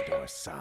dorsal.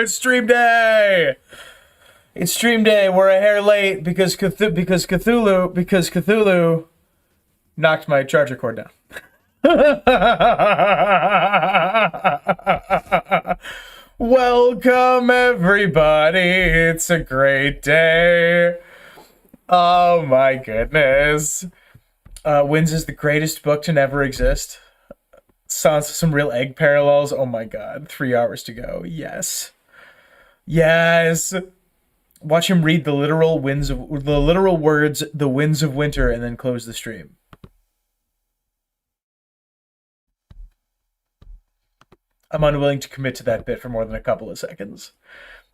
it's stream day! It's stream day. We're a hair late because Cthulhu knocked my charger cord down. Welcome, everybody. It's a great day. Oh, my goodness. Wins is the greatest book to never exist. Sounds some real egg parallels. Oh, my God. 3 hours to go. Yes. Yes. Watch him read the literal words, the winds of winter, and then close the stream. I'm unwilling to commit to that bit for more than a couple of seconds.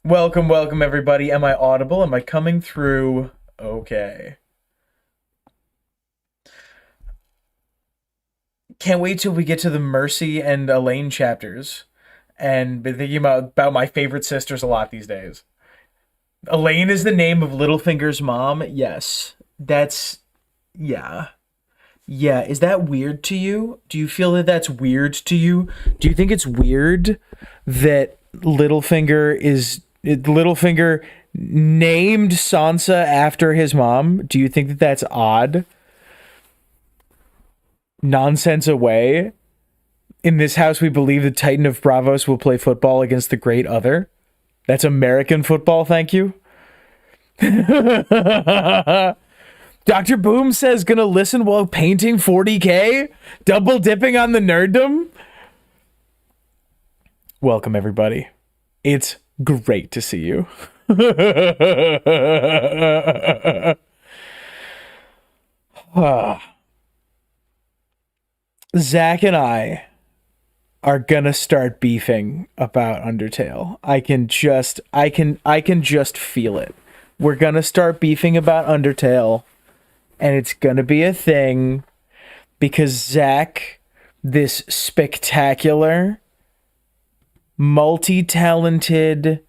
Welcome, everybody. Am I audible? Am I coming through? Okay. Can't wait till we get to the Mercy and Elaine chapters. And been thinking about my favorite sisters a lot these days. Elaine is the name of Littlefinger's mom. Yes. That's... yeah. Yeah, is that weird to you? Do you feel that that's weird to you? Do you think it's weird that Littlefinger named Sansa after his mom? Do you think that that's odd? Nonsense away. In this house, we believe the Titan of Bravos will play football against the Great Other. That's American football, thank you. Dr. Boom says gonna listen while painting 40K? Double dipping on the nerddom? Welcome, everybody. It's great to see you. Zach and I are gonna start beefing about Undertale. I can just feel it. We're gonna start beefing about Undertale. And it's gonna be a thing because Zach, this spectacular, multi-talented,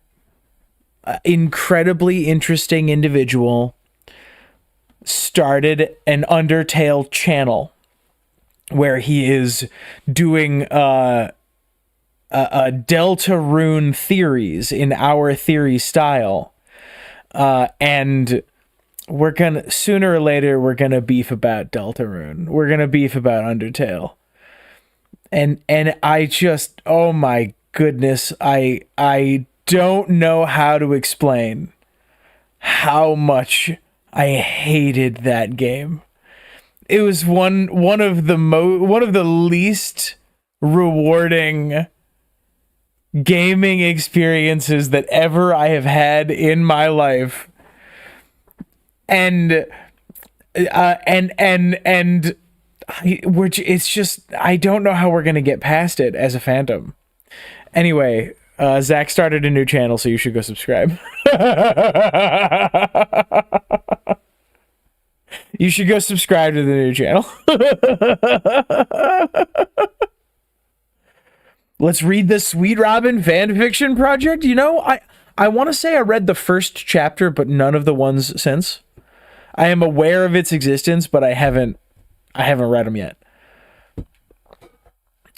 incredibly interesting individual, started an Undertale channel where he is doing Deltarune theories in our theory style, and we're gonna sooner or later beef about Deltarune. We're gonna beef about Undertale. And I just, oh my goodness, I don't know how to explain how much I hated that game. It was one of the least rewarding gaming experiences that ever I have had in my life. It's just, I don't know how we're gonna get past it as a fandom. Anyway, Zach started a new channel, so you should go subscribe. You should go subscribe to the new channel. Let's read the Sweet Robin fanfiction project. You know, I want to say I read the first chapter, but none of the ones since. I am aware of its existence, but I haven't read them yet.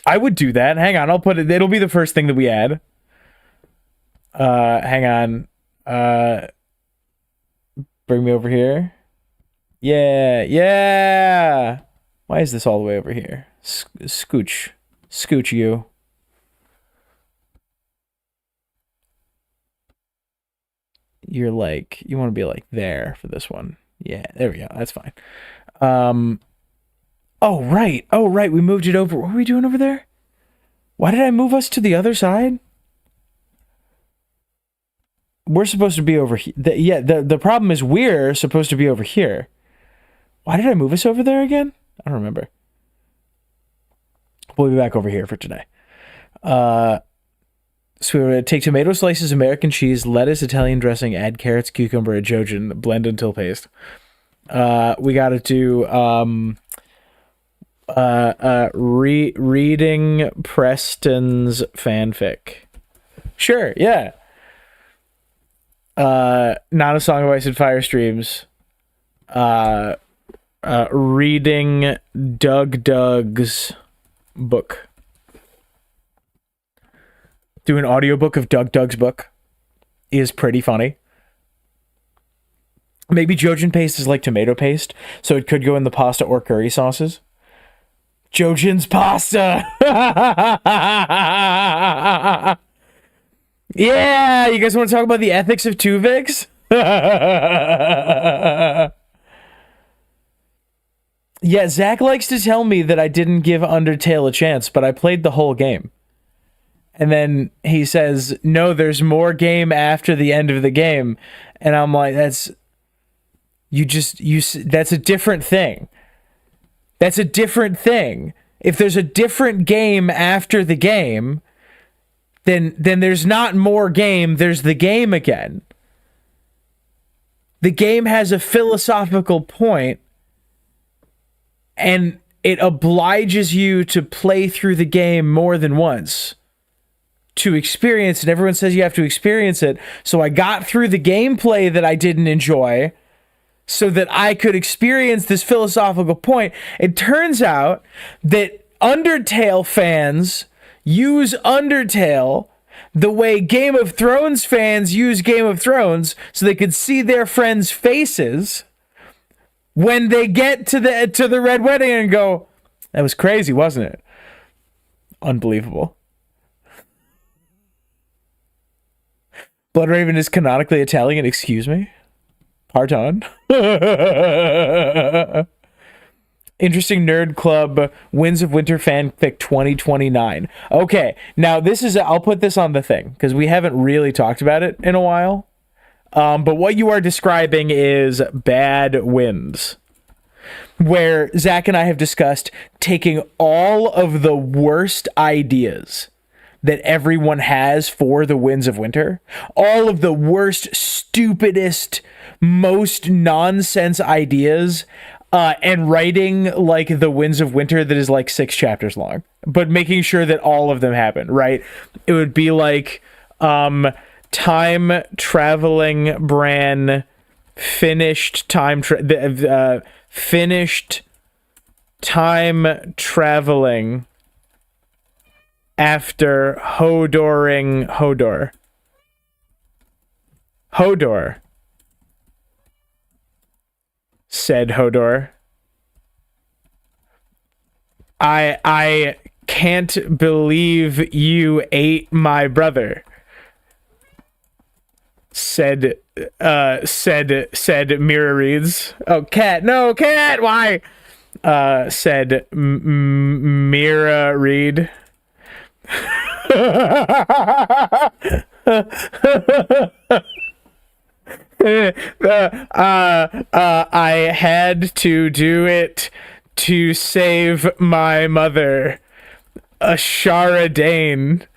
I would do that. Hang on, I'll put it. It'll be the first thing that we add. Hang on. Bring me over here. Yeah. Why is this all the way over here? Scooch you. You're like, you want to be like there for this one. Yeah, there we go. That's fine. Oh, right. We moved it over. What were we doing over there? Why did I move us to the other side? We're supposed to be over here. The problem is we're supposed to be over here. Why did I move us over there again? I don't remember. We'll be back over here for today. So we're going to take tomato slices, American cheese, lettuce, Italian dressing, add carrots, cucumber, adjocin, blend until paste. We got to do reading Preston's fanfic. Sure, yeah. Not a Song of Ice and Fire streams. Reading Doug's book. Do an audiobook of Doug's book. is pretty funny. Maybe Jojen paste is like tomato paste, so it could go in the pasta or curry sauces. Jojen's pasta! Yeah! You guys want to talk about the ethics of Tuvix? Yeah, Zach likes to tell me that I didn't give Undertale a chance, but I played the whole game. And then he says, no, there's more game after the end of the game. And I'm like, that's a different thing. That's a different thing. If there's a different game after the game, then there's not more game, there's the game again. The game has a philosophical point, and it obliges you to play through the game more than once to experience it. Everyone says you have to experience it. So I got through the gameplay that I didn't enjoy so that I could experience this philosophical point. It turns out that Undertale fans use Undertale the way Game of Thrones fans use Game of Thrones, so they could see their friends' faces when they get to the Red Wedding and go, that was crazy, wasn't it? Unbelievable. Bloodraven is canonically Italian, excuse me? Pardon? Interesting Nerd Club, Winds of Winter fanfic 2029. Okay, now this is, I'll put this on the thing, because we haven't really talked about it in a while. But what you are describing is Bad Winds, where Zach and I have discussed taking all of the worst ideas that everyone has for the Winds of Winter, all of the worst, stupidest, most nonsense ideas, and writing like the Winds of Winter that is like 6 chapters long, but making sure that all of them happen, right? It would be like time traveling Bran finished time traveling after Hodoring Hodor said Hodor, I can't believe you ate my brother, said Mira Reeds. Oh, Cat, no, Cat, why? Said Mira Reed. I had to do it to save my mother, Ashara Dane,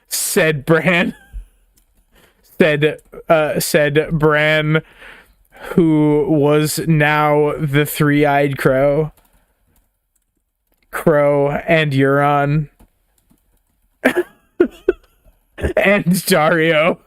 said Bran. Said Bran, who was now the three-eyed crow and Euron and Dario.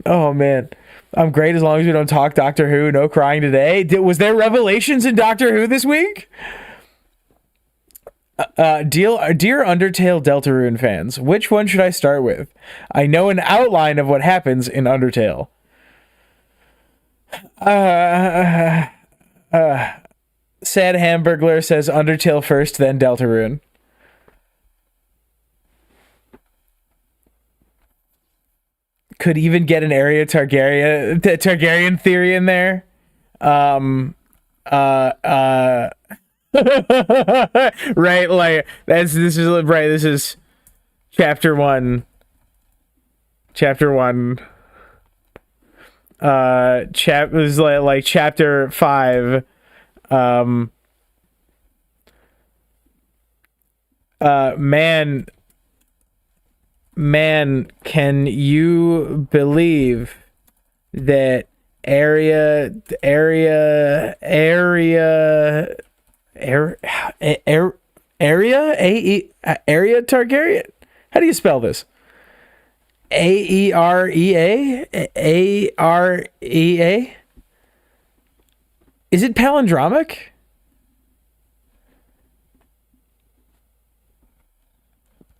Oh man, I'm great as long as we don't talk Doctor Who. No crying today. Was there revelations in Doctor Who this week? Dear Undertale Deltarune fans, which one should I start with? I know an outline of what happens in Undertale. Sad Hamburglar says Undertale first, then Deltarune. Could even get an area Targaryen theory in there. Right, like this is chapter 1. Is like chapter 5. Man, can you believe that area Targaryen? How do you spell this? Aerea? Aarea? Is it palindromic?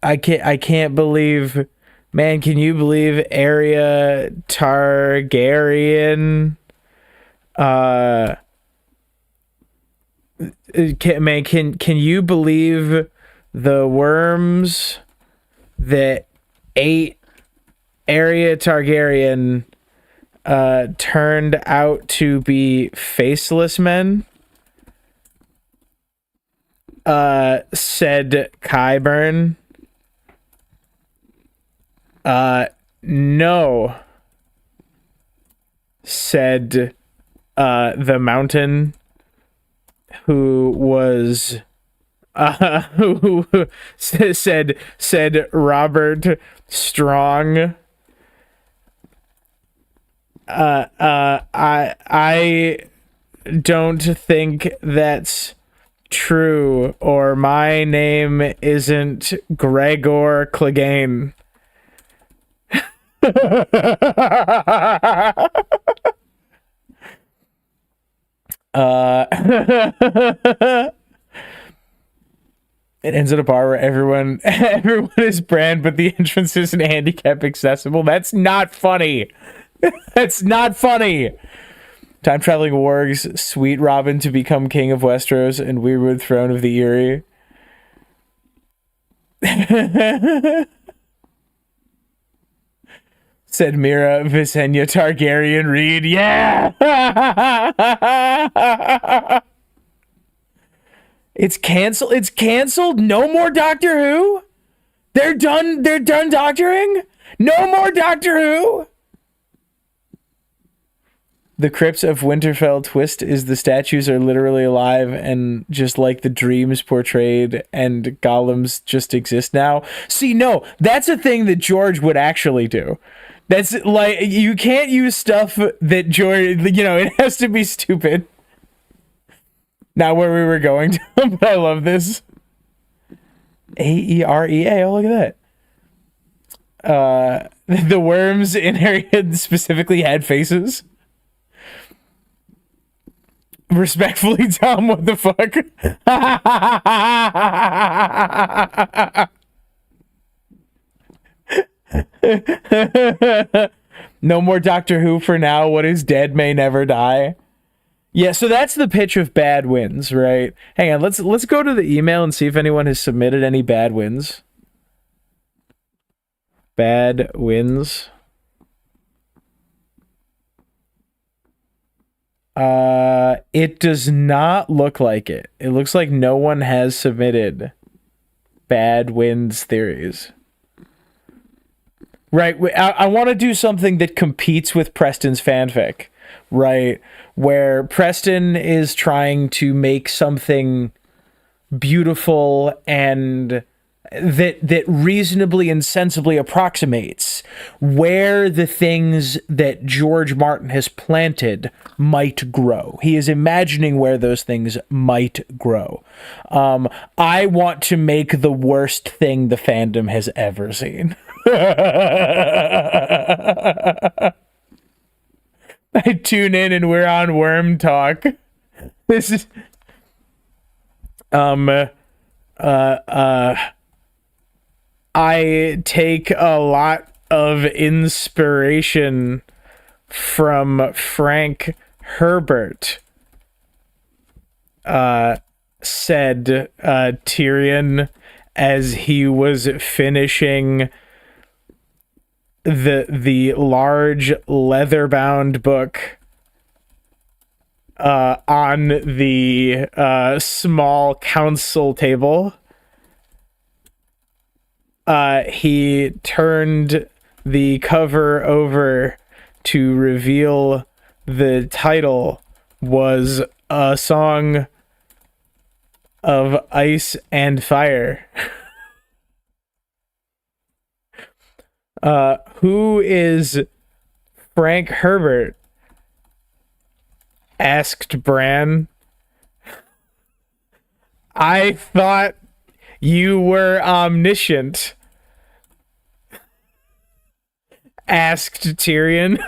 I can't believe, man, can you believe Area Targaryen? Uh can you believe the worms that ate Area Targaryen turned out to be faceless men? Said Qyburn. No, said the mountain, who was who said Robert Strong. I don't think that's true, or my name isn't Gregor Clegane. It ends at a bar where everyone is brand, but the entrance isn't handicap accessible. That's not funny. That's not funny. Time traveling wargs, sweet Robin to become king of Westeros and Weirwood throne of the Eyrie. Said Mira Visenya Targaryen Reed. Yeah. It's canceled. It's canceled. No more Doctor Who. They're done. They're done doctoring. No more Doctor Who. The crypts of Winterfell twist is the statues are literally alive and just like the dreams portrayed, and golems just exist now. See, no, that's a thing that George would actually do. That's like, you can't use stuff that George, you know, it has to be stupid. Not where we were going to, but I love this. Aerea, oh, look at that. The worms in Harriet specifically had faces. Respectfully, Tom, what the fuck? No more Doctor Who for now. What is dead may never die. Yeah, so that's the pitch of bad wins, right? Hang on, let's go to the email and see if anyone has submitted any bad wins. Bad wins. It does not look like it. It looks like no one has submitted bad wins theories. Right, I want to do something that competes with Preston's fanfic, right? Where Preston is trying to make something beautiful and that reasonably and sensibly approximates where the things that George Martin has planted might grow. He is imagining where those things might grow. I want to make the worst thing the fandom has ever seen. I tune in and we're on Worm Talk. This is I take a lot of inspiration from Frank Herbert, said Tyrion as he was finishing the large leather-bound book on the small council table. He turned the cover over to reveal the title was A Song of Ice and Fire. Who is Frank Herbert? Asked Bran. I thought you were omniscient, asked Tyrion.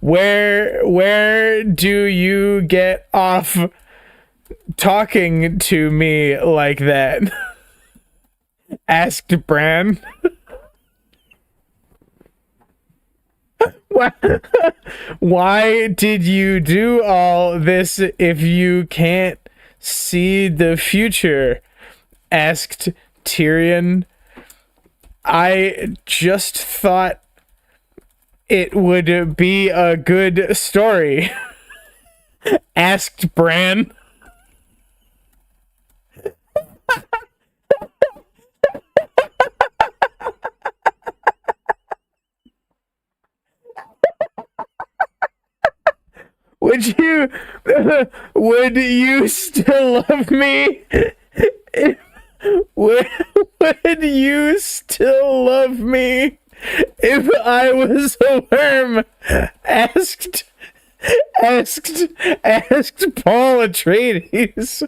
Where do you get off talking to me like that? Asked Bran. Why did you do all this if you can't see the future? Asked Tyrion. I just thought it would be a good story. Asked Bran. Would you still love me? Would you still love me if I was a worm? Asked Paul Atreides.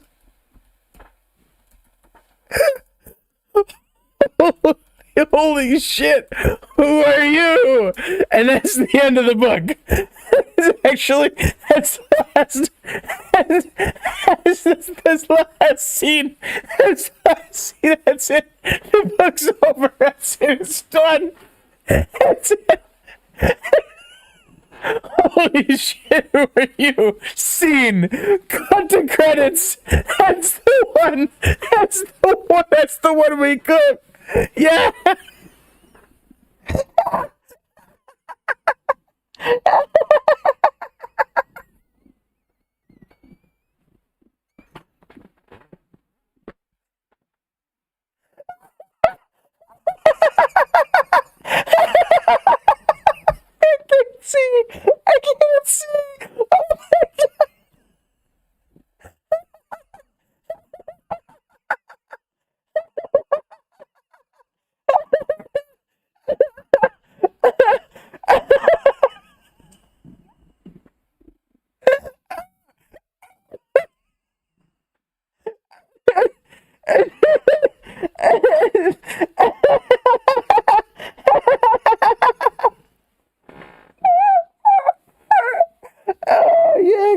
Holy shit, who are you? And that's the end of the book. Actually, that's the last scene. That's the last scene. That's it. The book's over. That's it. It's done. That's it. Holy shit, who are you? Scene. Cut to credits. That's the one. That's the one. That's the one we cooked. Yeah. I can't see. Oh my god.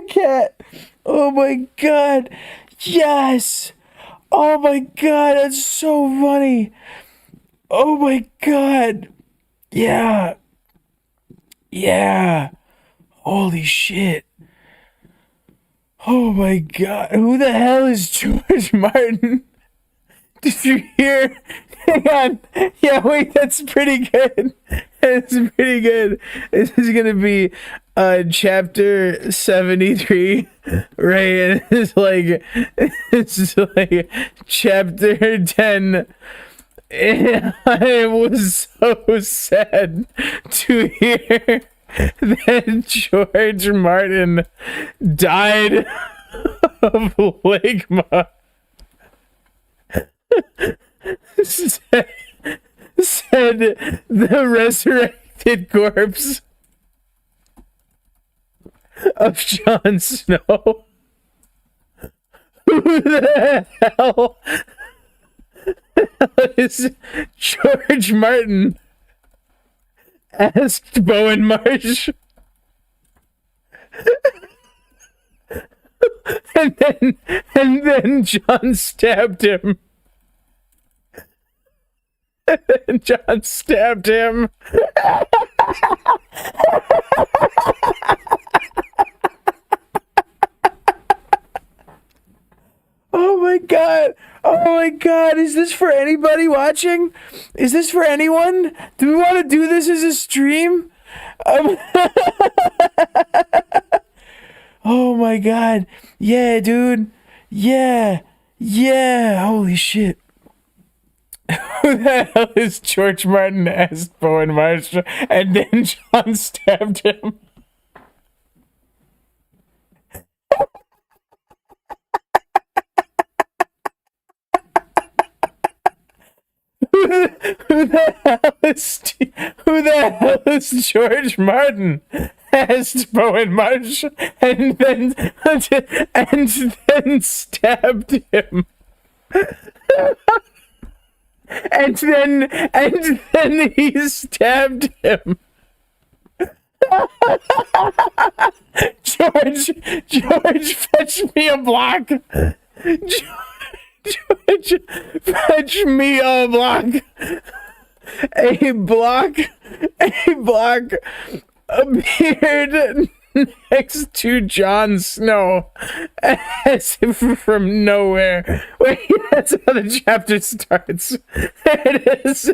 Cat. Oh my god. Yes. Oh my god, that's so funny. Oh my god. Yeah. Yeah. Holy shit. Oh my god. Who the hell is George Martin? Did you hear? Hang on. Yeah, wait, that's pretty good. That's pretty good. This is gonna be chapter 73, right? And it's like chapter 10. And I was so sad to hear that George Martin died of ligma. Said the resurrected corpse of Jon Snow. Who the hell is George Martin? Asked Bowen Marsh. and then Jon stabbed him. And Jon stabbed him. Oh my god. Oh my god. Is this for anybody watching? Is this for anyone? Do we want to do this as a stream? Oh my god. Yeah, dude. Yeah. Yeah. Holy shit. Who the hell is George Martin? Asked Bowen Marsh, and then Jon stabbed him. Who the hell is George Martin? Asked Bowen Marsh, and then stabbed him. And then he stabbed him. George, fetch me a block. George, fetch me a block. A block appeared next to Jon Snow as if from nowhere. Wait, that's how the chapter starts. There it is.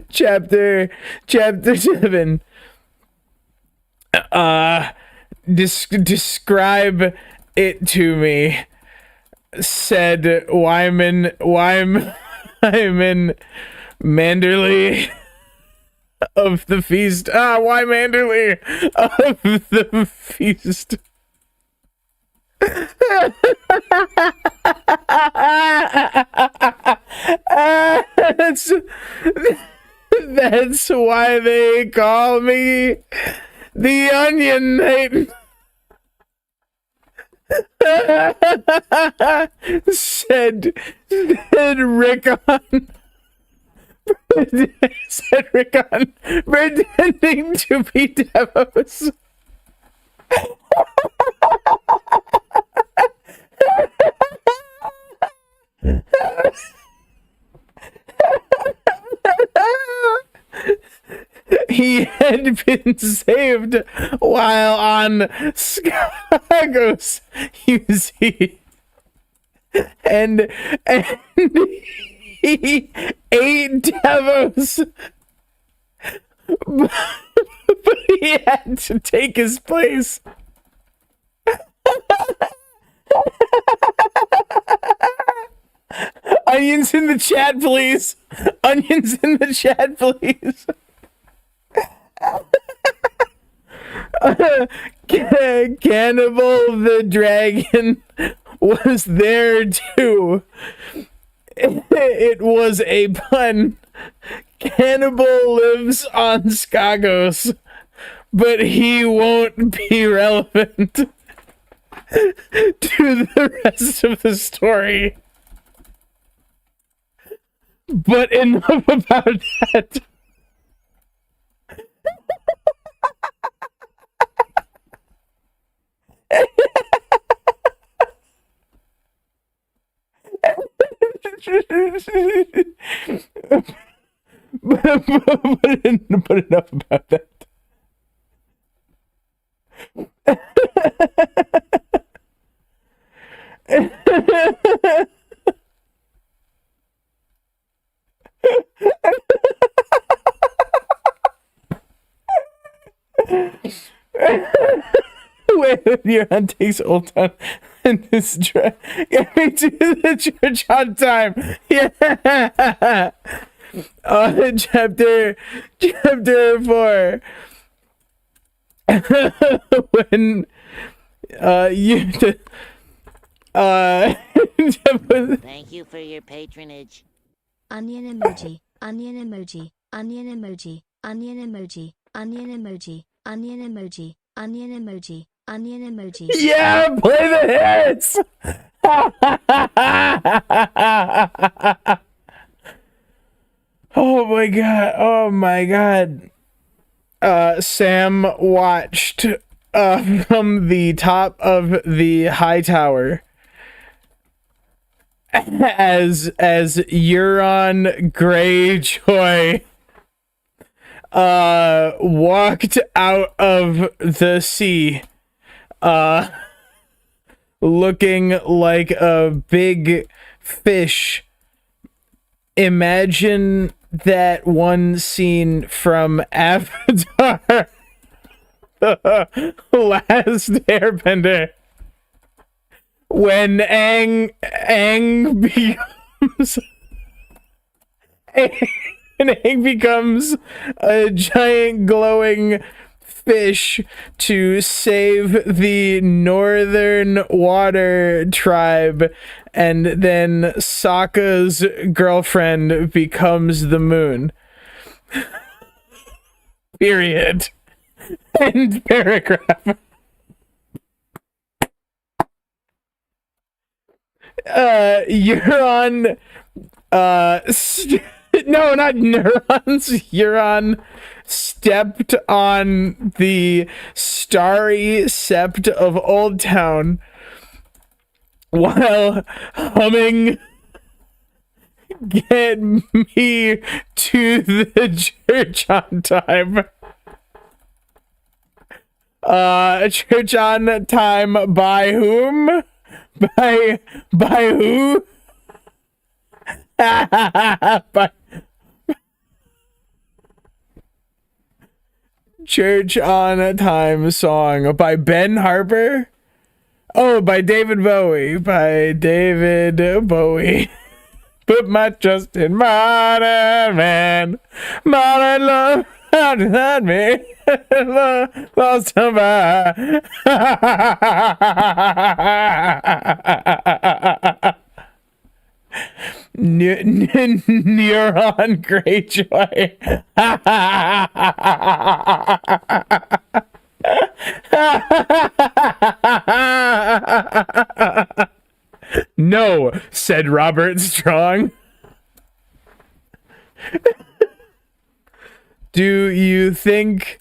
Chapter 7. Describe it to me, said Wyman Manderly of the feast. Why Manderly of the feast? That's why they call me the Onion Knight. said Rickon. Said Rickon, pretending to be Devos. He had been saved while on Skagos, you see, and he ate Devos, but he had to take his place. Onions in the chat, please. Onions in the chat, please. Cannibal the dragon was there too. It was a pun. Cannibal lives on Skagos, but he won't be relevant to the rest of the story. But enough about that. but enough about that. Wait, Johan takes Old Town and this get me to the church on time. Yeah. Chapter 4. When you thank you for your patronage. Onion emoji, onion emoji, onion emoji, onion emoji, onion emoji, onion emoji, onion emoji, onion emoji. Yeah, play the hits. Oh my god. Oh my god. Sam watched from the top of the high tower as Euron Greyjoy walked out of the sea looking like a big fish. Imagine that one scene from Avatar The Last Airbender when Aang becomes a giant glowing fish to save the Northern Water tribe, and then Sokka's girlfriend becomes the moon. period. End paragraph. Euron, no, not neurons. Euron stepped on the starry sept of Old Town while humming "Get Me to the Church on Time." Church on Time by whom? By who? By Church on Time song by Ben Harper. Oh, by David Bowie. By David Bowie. Put my trust in modern man. Modern love. How did that me? Lost somebody. Neuron Greyjoy. No, said Robert Strong. Do you think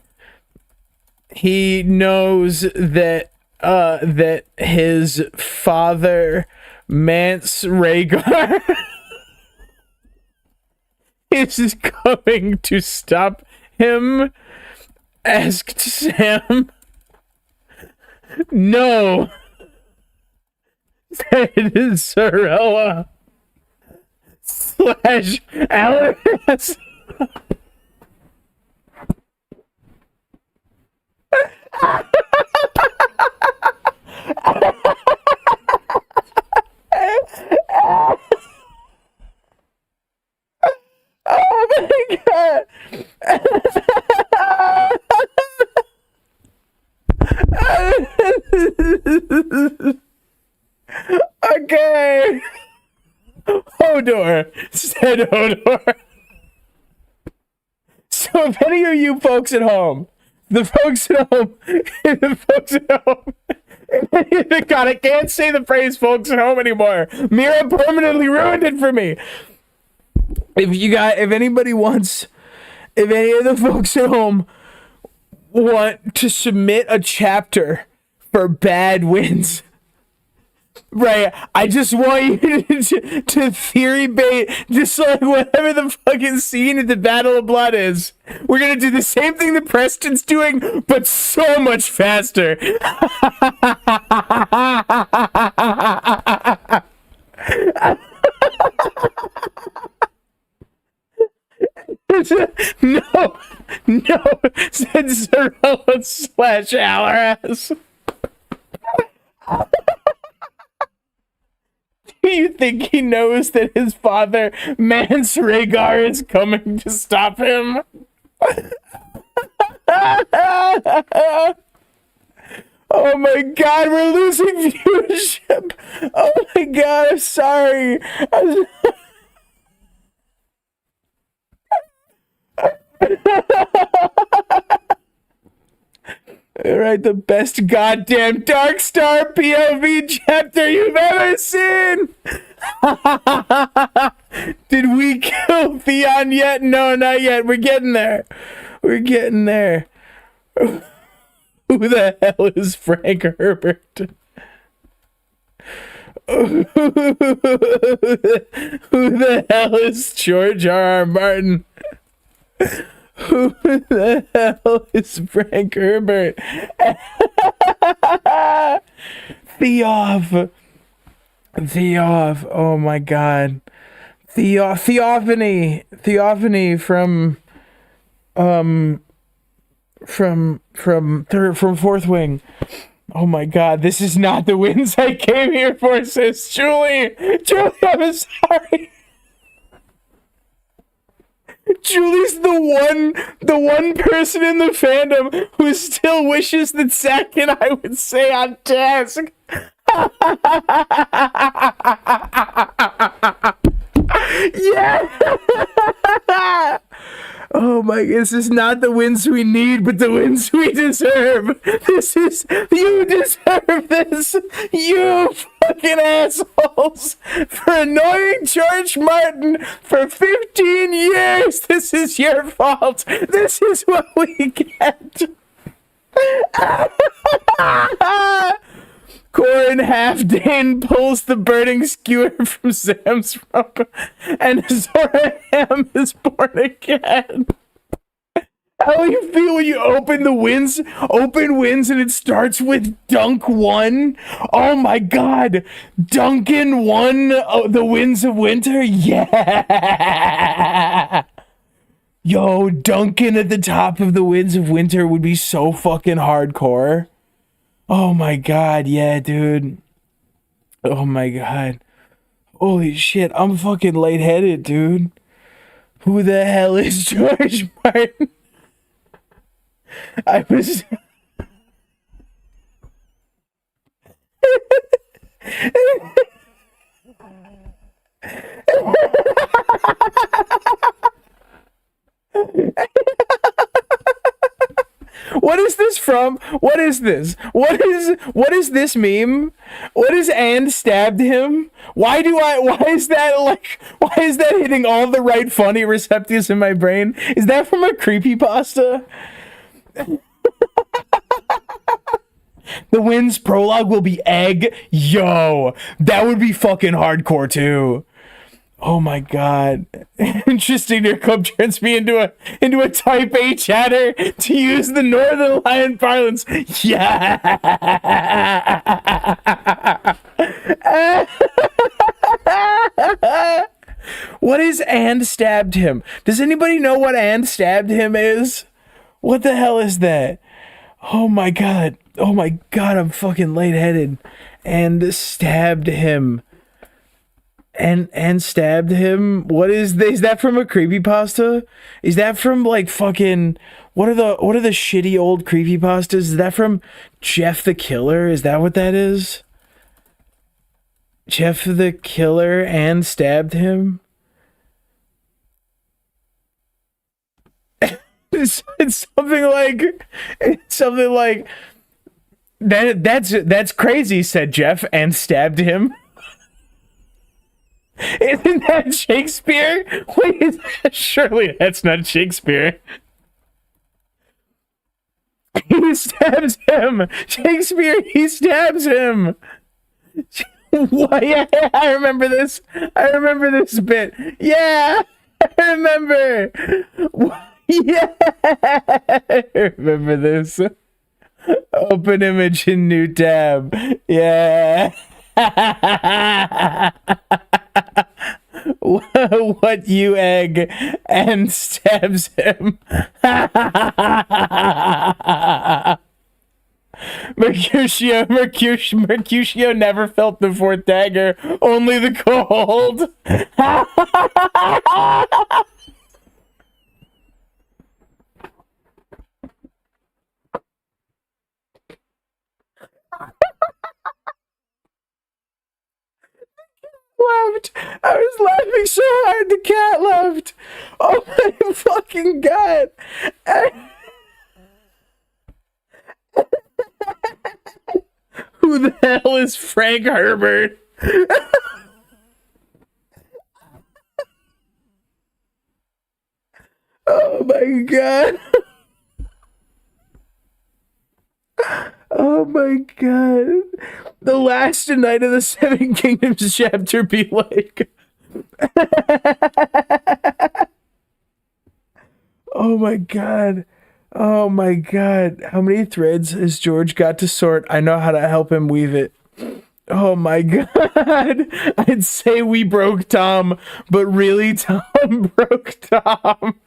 he knows that that his father, Mance Rhaegar, is coming to stop him? Asked Sam. No, said Sorella / Alaris. Oh my god. Okay. Hodor, said Hodor. So if any of you folks at home, the folks at home, God, I can't say the phrase folks at home anymore. Mira permanently ruined it for me. If anybody wants, if any of the folks at home want to submit a chapter for bad wins, right, I just want you to theory bait just like whatever the fucking scene at the Battle of Blood is. We're gonna do the same thing that Preston's doing, but so much faster. No, said Sorella / Alaris. Do you think he knows that his father, Mance Rhaegar, is coming to stop him? Oh my god, we're losing viewership. Oh my god, I'm sorry. Alright, the best goddamn Dark Star POV chapter you've ever seen! Did we kill Theon yet? No, not yet. We're getting there. We're getting there. Who the hell is Frank Herbert? Who the hell is George R.R. Martin? Who the hell is Frank Herbert? Theof. Oh my god. Theophany from Fourth Wing. Oh my god, this is not the wins I came here for, says Julie. Julie, I'm sorry. Julie's the one person in the fandom who still wishes that Zach and I would stay on task. Yeah. Oh my, this is not the wins we need, but the wins we deserve. You deserve this, you fucking assholes, for annoying George Martin for 15 years. This is your fault. This is what we get. Corin Halfdane pulls the burning skewer from Sam's rump, and Zora Ham is born again. How do you feel when you open the wins? Open wins and it starts with Dunk 1? Oh my god! Duncan won the Winds of Winter? Yeah! Yo, Duncan at the top of the Winds of Winter would be so fucking hardcore. Oh my god, yeah, dude. Oh my god. Holy shit, I'm fucking lightheaded, dude. Who the hell is George Martin? I was... What is this from? What is this? What is this meme? What is and stabbed him? Why is that hitting all the right funny receptors in my brain? Is that from a creepypasta? The Winds prologue will be egg. Yo, that would be fucking hardcore too. Oh my god. Interesting, your club turns me into a type A chatter to use the Northern Lion parlance. Yeah. What is and stabbed him? Does anybody know what and stabbed him is? What the hell is that? Oh my god. Oh my god, I'm fucking lightheaded. And stabbed him. And stabbed him. What is that from a creepypasta? Is that from like fucking what are the shitty old creepypastas? Is that from Jeff the Killer? Is that what that is? Jeff the Killer and stabbed him? It's something like that's crazy, said Jeff and stabbed him. Isn't that Shakespeare? Wait, surely that's not Shakespeare. He stabs him. Shakespeare, he stabs him. What? Yeah, I remember this. I remember this bit. Yeah, I remember. Yeah, I remember this. Open image in new tab. Yeah. What you egg and stabs him. Mercutio never felt the fourth dagger, only the cold. Left. I was laughing so hard the cat left. Oh my fucking god. Who the hell is Frank Herbert? Oh my god. Oh my god. The last night of the Seven Kingdoms chapter be like. Oh my god. Oh my god. How many threads has George got to sort? I know how to help him weave it. Oh my god. I'd say we broke Tom, but really Tom broke Tom.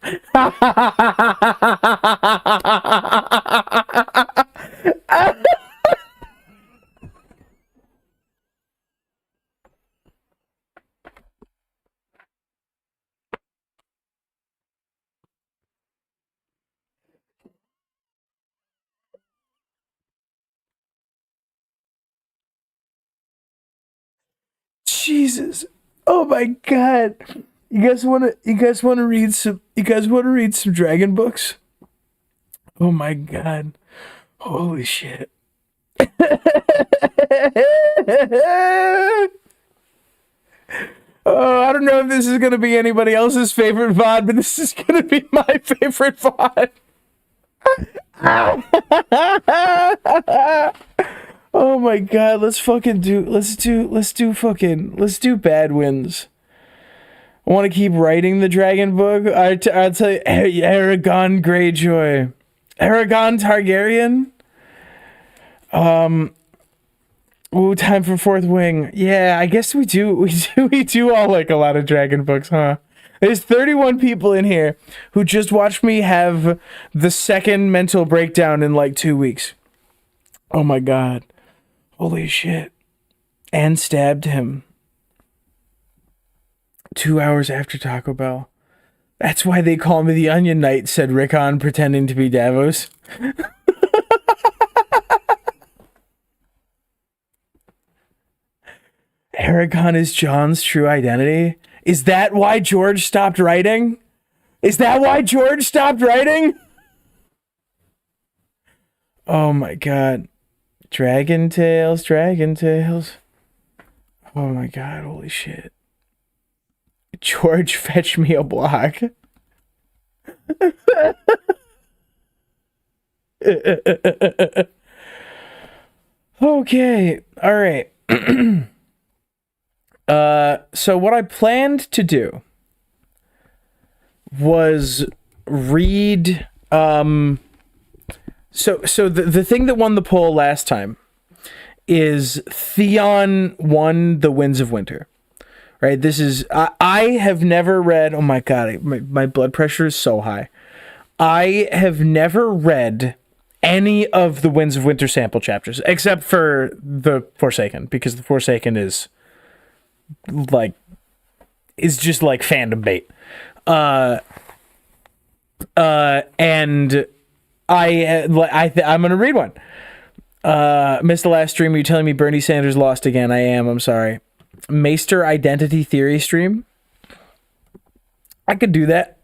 Jesus. Oh my god. You guys wanna read some dragon books? Oh my god. Holy shit. Oh, I don't know if this is gonna be anybody else's favorite VOD, but this is gonna be my favorite VOD. Oh my god, let's do bad wins. I want to keep writing the dragon book. I'll tell you, Aragon Greyjoy, Aragon Targaryen. Ooh, time for fourth wing. Yeah, I guess we do all like a lot of dragon books, huh? There's 31 people in here who just watched me have the second mental breakdown in like 2 weeks. Oh my god. Holy shit. And stabbed him 2 hours after Taco Bell. That's why they call me the Onion Knight, said Rickon, pretending to be Davos. Aragon is John's true identity? Is that why George stopped writing? Oh my god. Dragon Tales. Oh my god, holy shit. George, fetch me a block. Okay, alright. So what I planned to do was read, so the thing that won the poll last time is Theon won The Winds of Winter, right? This is, I have never read, oh my god, my blood pressure is so high. I have never read any of the Winds of Winter sample chapters, except for The Forsaken, because The Forsaken is just like fandom bait. And I'm gonna read one. Missed the last stream. Are you telling me Bernie Sanders lost again? I am. I'm sorry. Maester Identity Theory stream. I could do that.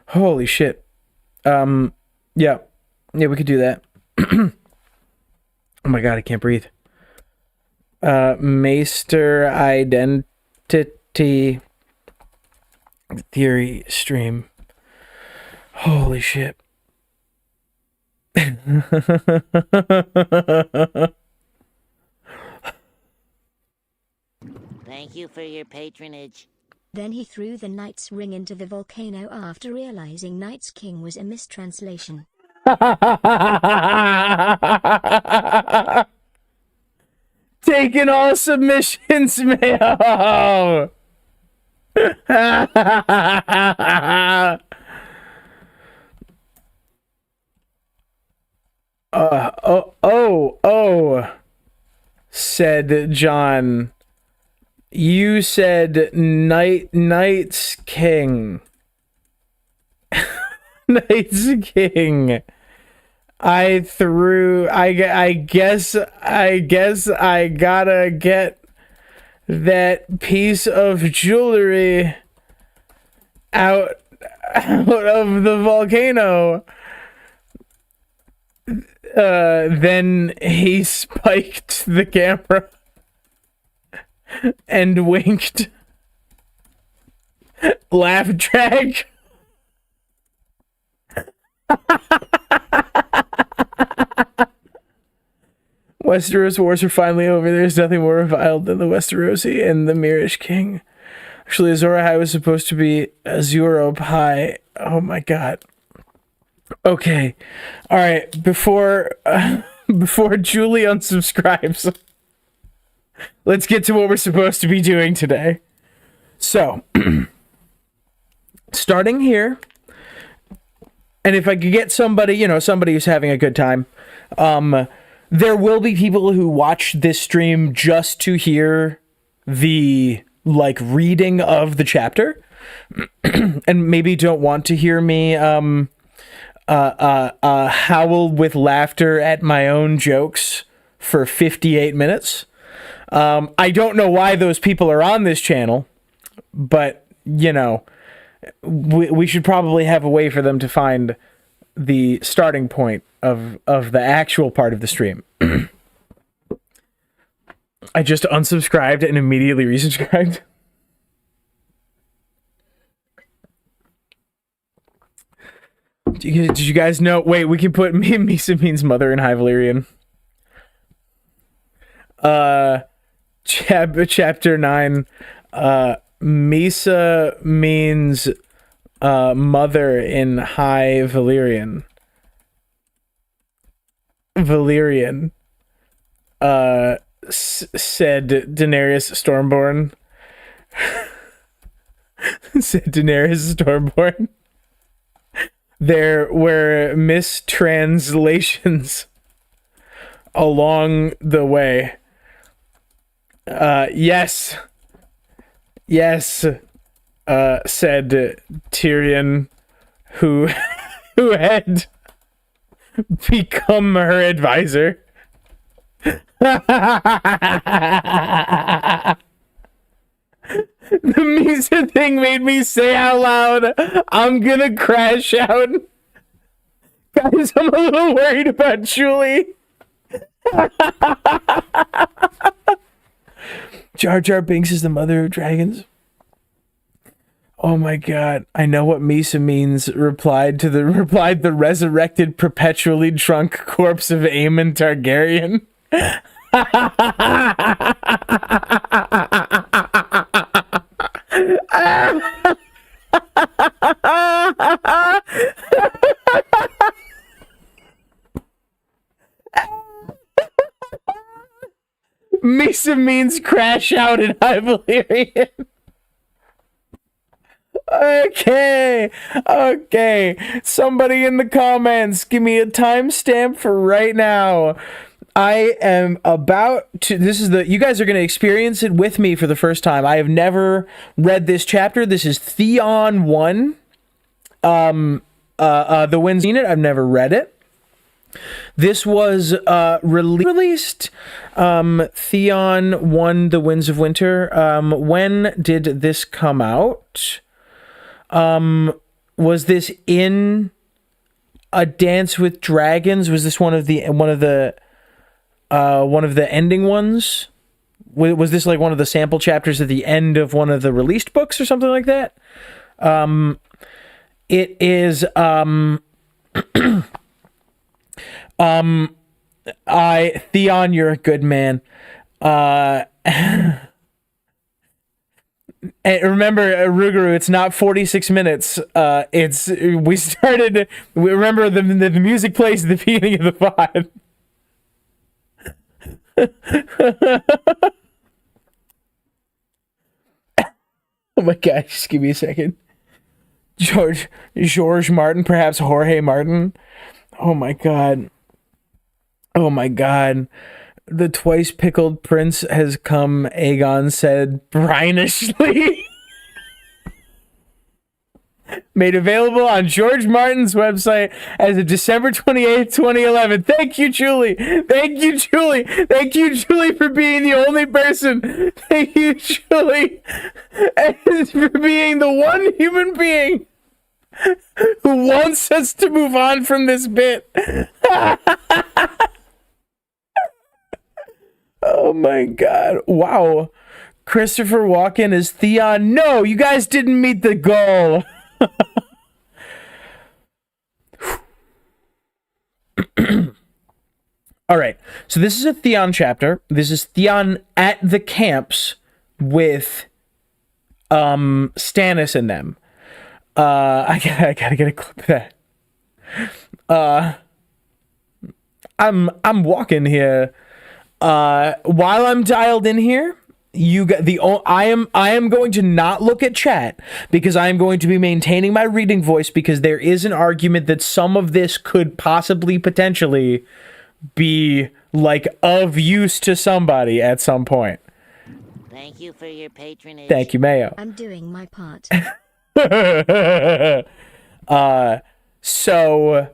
Holy shit. Yeah, we could do that. Oh my god, I can't breathe. Maester Identity Theory stream. Holy shit. Thank you for your patronage. Then he threw the Knight's ring into the volcano after realizing Knight's King was a mistranslation. Taking all submissions, Mayo. Said John. You said Knight's King. Knight's King. I guess I gotta get that piece of jewelry out of the volcano. Then he spiked the camera and winked. Laugh track. Westeros wars are finally over. There's nothing more reviled than the Westerosi and the Mirish King. Actually, Azor Ahai was supposed to be Azuro High. Oh my god. Okay. Alright, before Julie unsubscribes, let's get to what we're supposed to be doing today. So, starting here, and if I could get somebody who's having a good time, there will be people who watch this stream just to hear the, reading of the chapter, and maybe don't want to hear me, howl with laughter at my own jokes for 58 minutes. I don't know why those people are on this channel. but you know, we should probably have a way for them to find the starting point of the actual part of the stream. I just unsubscribed and immediately resubscribed. Did you guys know? Wait, we can put Misa means mother in High Valyrian. Chapter 9. Misa means mother in High Valyrian. Valyrian. Said Daenerys Stormborn. Said Daenerys Stormborn. There were mistranslations along the way. Yes, said Tyrion, who had become her advisor. The Misa thing made me say out loud, I'm gonna crash out. Guys, I'm a little worried about Julie. Jar Jar Binks is the mother of dragons. Oh my god, I know what Misa means, replied the resurrected, perpetually drunk corpse of Aemon Targaryen. Misa means crash out in High Valyrian. Okay. Somebody in the comments, give me a timestamp for right now. I am about to, you guys are going to experience it with me for the first time. I have never read this chapter. This is Theon 1. The Wind's Seen It. I've never read it. This was released, Theon 1, The Winds of Winter. When did this come out? Was this in A Dance with Dragons? Was this one of the ending ones? Was this like one of the sample chapters at the end of one of the released books or something like that? It is Theon, you're a good man. And remember, Ruguru, it's not 46 minutes. We remember the music plays at the beginning of the pod. Oh my god, just give me a second. George Martin, perhaps Jorge Martin. Oh my god. The twice pickled prince has come, Aegon said brinishly. Made available on George Martin's website as of December 28th, 2011. Thank you, Julie. Thank you, Julie, for being the only person. Thank you, Julie, and for being the one human being who wants us to move on from this bit. Oh my god. Wow. Christopher Walken is Theon. No, you guys didn't meet the goal. All right. So this is a Theon chapter. This is Theon at the camps with Stannis in them. I gotta get a clip of that. I'm walking here. While I'm dialed in here, I am going to not look at chat because I am going to be maintaining my reading voice because there is an argument that some of this could possibly potentially be like of use to somebody at some point. Thank you for your patronage. Thank you, Mayo. I'm doing my part. So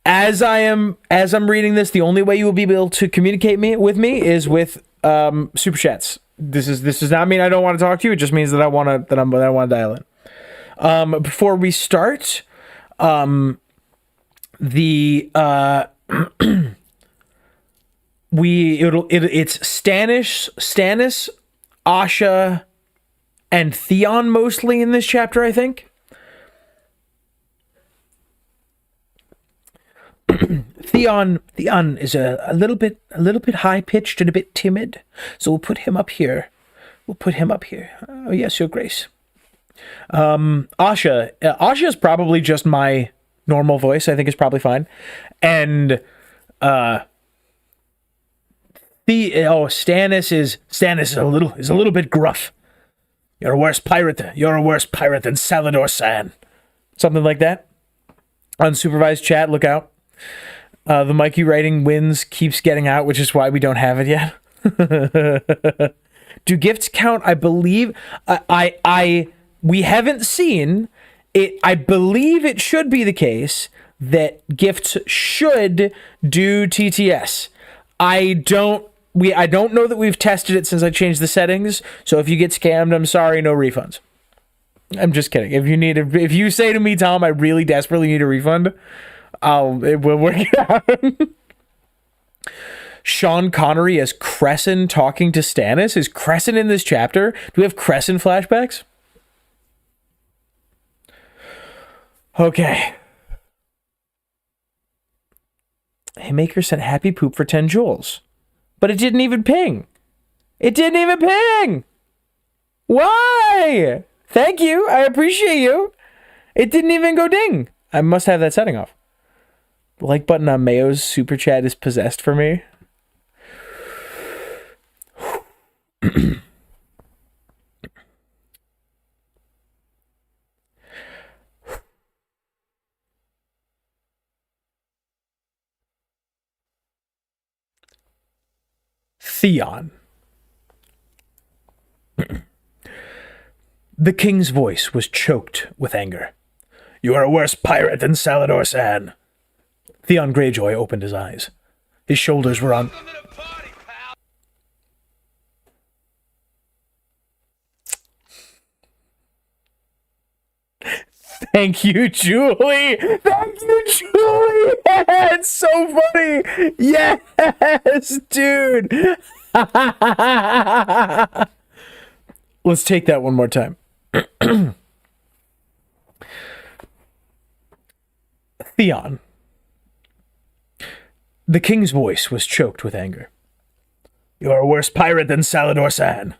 as I'm reading this, the only way you will be able to communicate with me is with super chats. This does not mean I don't want to talk to you. It just means that I want to dial in. Before we start, it's Stannis, Asha, and Theon mostly in this chapter, I think. Theon is a little bit high pitched and a bit timid, so we'll put him up here. Oh yes, Your Grace. Asha is probably just my normal voice. I think is probably fine, and Stannis is a little bit gruff. You're a worse pirate than Salladhor Saan. Something like that. Unsupervised chat, look out. The Mikey writing wins keeps getting out, which is why we don't have it yet. Do gifts count? I believe we haven't seen it. I believe it should be the case that gifts should do TTS. I don't know that we've tested it since I changed the settings. So if you get scammed, I'm sorry, no refunds. I'm just kidding. If you say to me, Tom, I really desperately need a refund, we'll work it out. Sean Connery as Crescent talking to Stannis. Is Crescent in this chapter? Do we have Crescent flashbacks? Okay. Haymaker sent happy poop for 10 joules. But it didn't even ping. Why? Thank you. I appreciate you. It didn't even go ding. I must have that setting off. The like button on Mayo's super chat is possessed for me. Theon. The king's voice was choked with anger. You are a worse pirate than Salladhor Saan. Theon Greyjoy opened his eyes. His shoulders were on... Thank you, Julie! Yeah, it's so funny! Yes, dude! Let's take that one more time. Theon. The king's voice was choked with anger. You are a worse pirate than Salladhor Saan.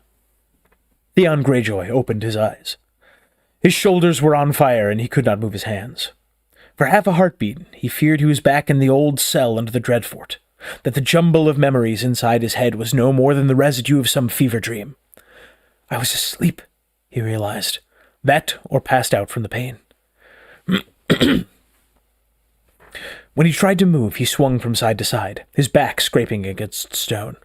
Theon Greyjoy opened his eyes. His shoulders were on fire, and he could not move his hands. For half a heartbeat, he feared he was back in the old cell under the Dreadfort, that the jumble of memories inside his head was no more than the residue of some fever dream. I was asleep, he realized. That, or passed out from the pain. When he tried to move, he swung from side to side, his back scraping against stone.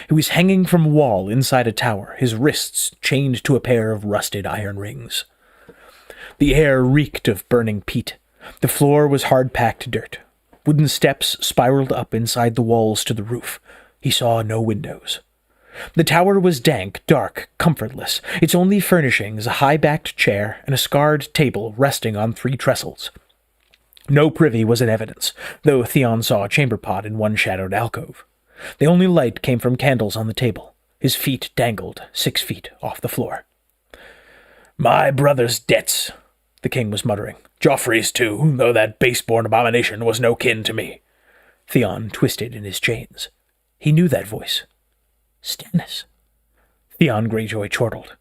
He was hanging from a wall inside a tower, his wrists chained to a pair of rusted iron rings. The air reeked of burning peat. The floor was hard-packed dirt. Wooden steps spiraled up inside the walls to the roof. He saw no windows. The tower was dank, dark, comfortless, its only furnishings a high-backed chair and a scarred table resting on 3 trestles. No privy was in evidence, though Theon saw a chamber pot in one shadowed alcove. The only light came from candles on the table. His feet dangled 6 feet off the floor. My brother's debts, the king was muttering. Joffrey's too, though that base-born abomination was no kin to me. Theon twisted in his chains. He knew that voice. Stannis. Theon Greyjoy chortled.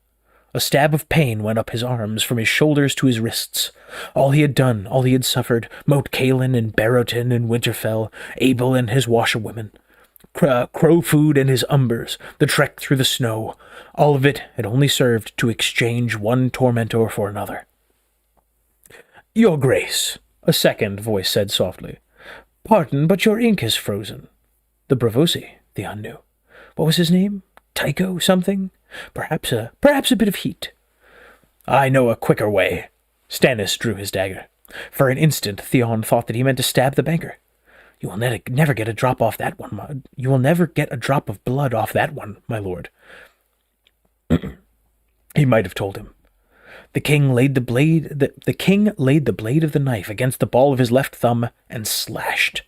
A stab of pain went up his arms from his shoulders to his wrists. All he had done, all he had suffered, Moat Cailin and Barrowton and Winterfell, Abel and his washerwomen, Crowfood and his umbers, the trek through the snow, all of it had only served to exchange one tormentor for another. Your Grace, a second voice said softly. Pardon, but your ink is frozen. The Braavosi, Theon knew. What was his name? Tycho something? Perhaps a bit of heat. I know a quicker way. Stannis drew his dagger. For an instant, Theon thought that he meant to stab the banker. You will never get a drop off that one. You will never get a drop of blood off that one, my lord. He might have told him. The king laid the blade of the knife against the ball of his left thumb and slashed.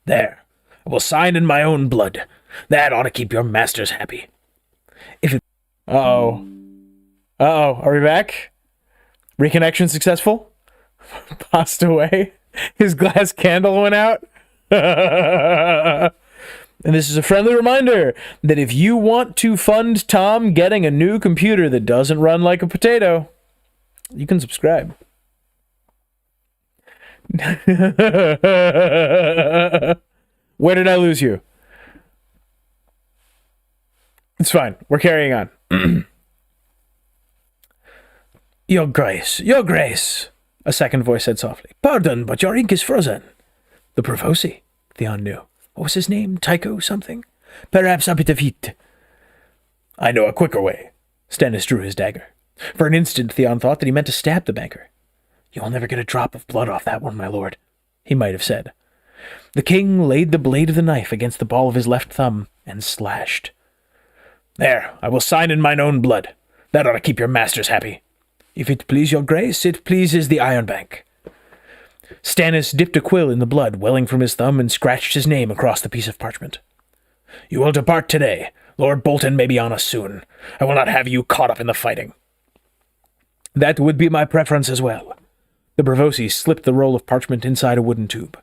There, I will sign in my own blood. That ought to keep your masters happy. If it... Uh-oh. Are we back? Reconnection successful? Passed away. His glass candle went out. And this is a friendly reminder that if you want to fund Tom getting a new computer that doesn't run like a potato, you can subscribe. Where did I lose you? It's fine. We're carrying on. Your Grace, a second voice said softly. Pardon, but your ink is frozen. The Pravosi, Theon knew. What was his name? Tycho something? Perhaps a bit of heat. I know a quicker way. Stannis drew his dagger. For an instant, Theon thought that he meant to stab the banker. You'll never get a drop of blood off that one, my lord, he might have said. The king laid the blade of the knife against the ball of his left thumb and slashed. There, I will sign in mine own blood. That ought to keep your masters happy. If it please your grace, it pleases the Iron Bank. Stannis dipped a quill in the blood welling from his thumb and scratched his name across the piece of parchment. You will depart today. Lord Bolton may be on us soon. I will not have you caught up in the fighting. That would be my preference as well. The Bravosi slipped the roll of parchment inside a wooden tube.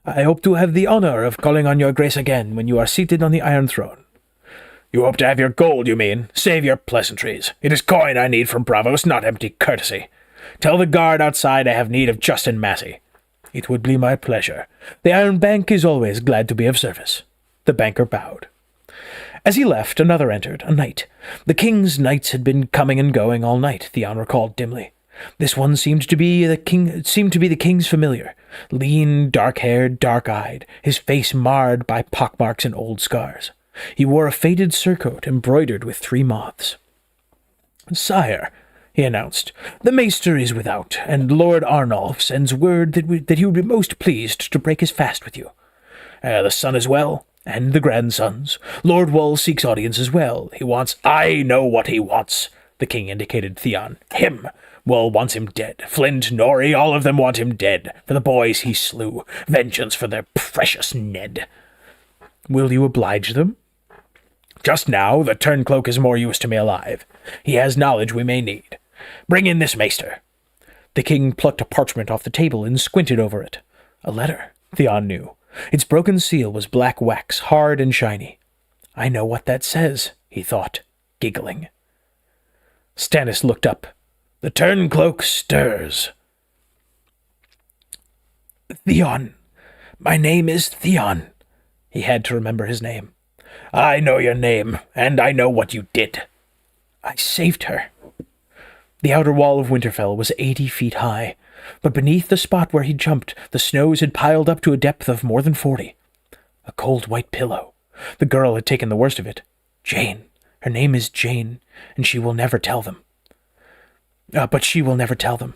I hope to have the honor of calling on your grace again when you are seated on the Iron Throne. You hope to have your gold, you mean? Save your pleasantries. It is coin I need from Braavos, not empty courtesy. Tell the guard outside I have need of Justin Massey. It would be my pleasure. The Iron Bank is always glad to be of service. The banker bowed. As he left, another entered, a knight. The king's knights had been coming and going all night, Theon recalled dimly. This one seemed to be the king's familiar, lean, dark-haired, dark-eyed, his face marred by pockmarks and old scars. He wore a faded surcoat embroidered with 3 moths. Sire, he announced, the maester is without, and Lord Arnulf sends word that he would be most pleased to break his fast with you. The son is well, and the grandsons. Lord Wall seeks audience as well. He wants... I know what he wants, the king indicated Theon. Him. Wall wants him dead. Flint, Nori, all of them want him dead. For the boys he slew. Vengeance for their precious Ned. Will you oblige them? Just now, the turncloak is more use to me alive. He has knowledge we may need. Bring in this maester. The king plucked a parchment off the table and squinted over it. A letter, Theon knew. Its broken seal was black wax, hard and shiny. I know what that says, he thought, giggling. Stannis looked up. The turncloak stirs. Theon. My name is Theon. He had to remember his name. I know your name, and I know what you did. I saved her. The outer wall of Winterfell was 80 feet high, but beneath the spot where he jumped, the snows had piled up to a depth of more than 40. A cold white pillow. The girl had taken the worst of it. Jane. Her name is Jane, and she will never tell them. But she will never tell them.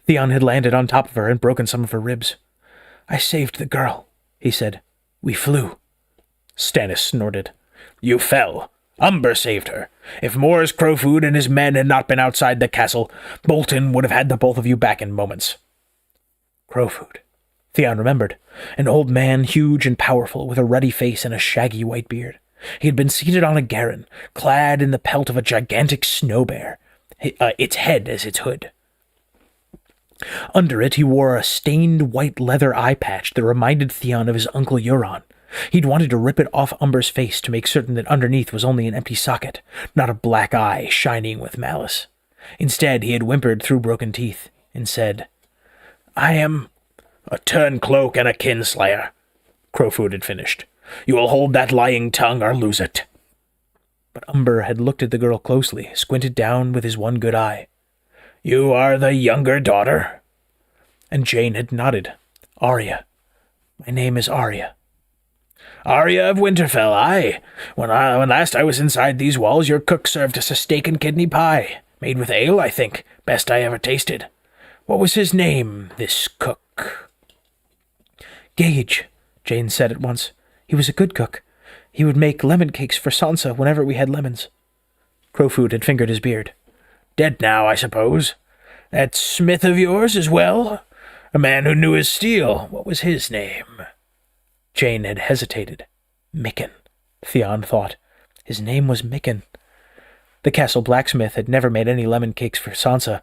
Theon had landed on top of her and broken some of her ribs. I saved the girl, he said. We flew. Stannis snorted. You fell. Umber saved her. If Moore's Crowfoot and his men had not been outside the castle, Bolton would have had the both of you back in moments. Crowfoot. Theon remembered. An old man, huge and powerful, with a ruddy face and a shaggy white beard. He had been seated on a garron, clad in the pelt of a gigantic snow bear, its head as its hood. Under it he wore a stained white leather eye patch that reminded Theon of his uncle Euron. He'd wanted to rip it off Umber's face to make certain that underneath was only an empty socket, not a black eye shining with malice. Instead, he had whimpered through broken teeth and said, I am a turncloak and a kinslayer, Crowfoot had finished. You will hold that lying tongue or lose it. But Umber had looked at the girl closely, squinted down with his one good eye. You are the younger daughter? And Jane had nodded. Arya. My name is Arya. Arya of Winterfell, aye. When last I was inside these walls, your cook served us a steak and kidney pie. Made with ale, I think. Best I ever tasted. What was his name, this cook? Gage, Jane said at once. He was a good cook. He would make lemon cakes for Sansa whenever we had lemons. Crowfoot had fingered his beard. "Dead now, I suppose. That smith of yours as well? A man who knew his steel. What was his name?" Jane had hesitated. Micken, Theon thought. His name was Micken. The castle blacksmith had never made any lemon cakes for Sansa,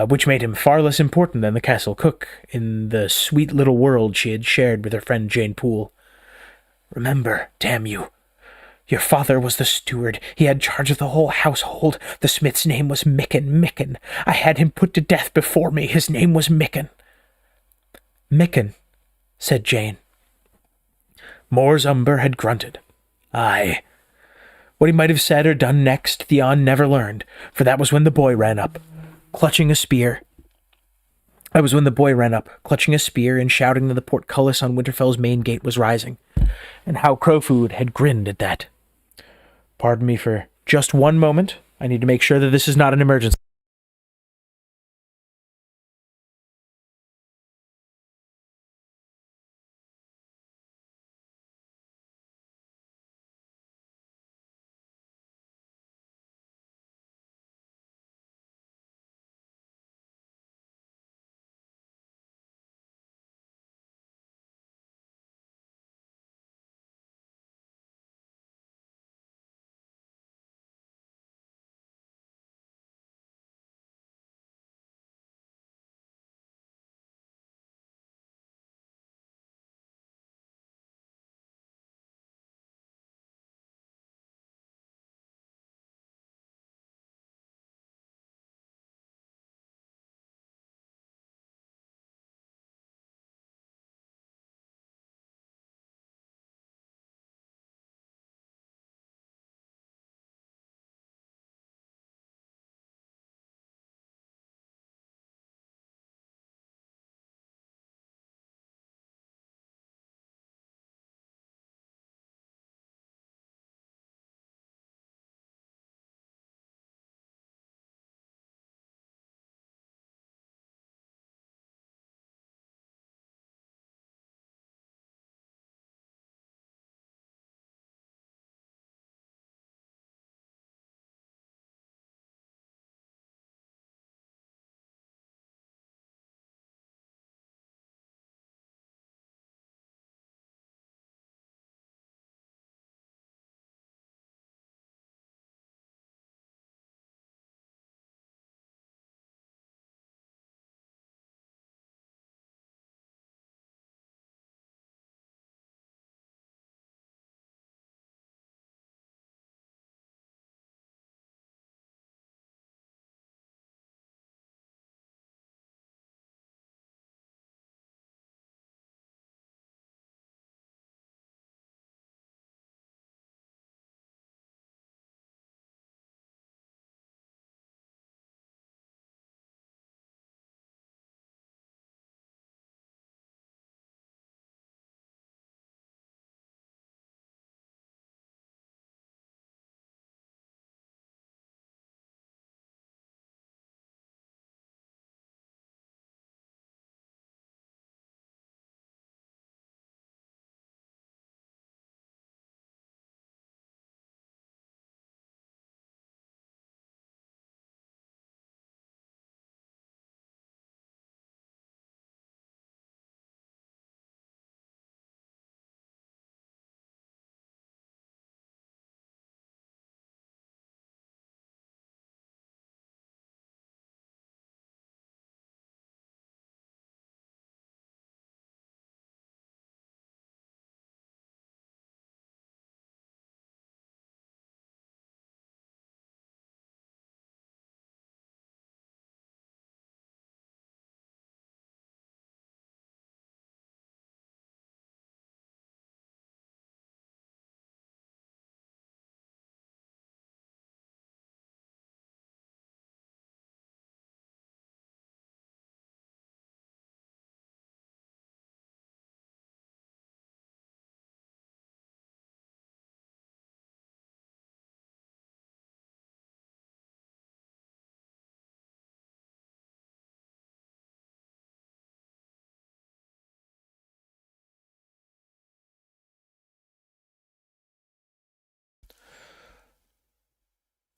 which made him far less important than the castle cook in the sweet little world she had shared with her friend Jane Poole. "Remember, damn you. Your father was the steward. He had charge of the whole household. The smith's name was Micken. I had him put to death before me. His name was Micken." "Micken," said Jane. Mors Umber had grunted. "Aye." What he might have said or done next, Theon never learned, for that was when the boy ran up, clutching a spear. And shouting that the portcullis on Winterfell's main gate was rising, and how Crowfoot had grinned at that. Pardon me for just one moment. I need to make sure that this is not an emergency.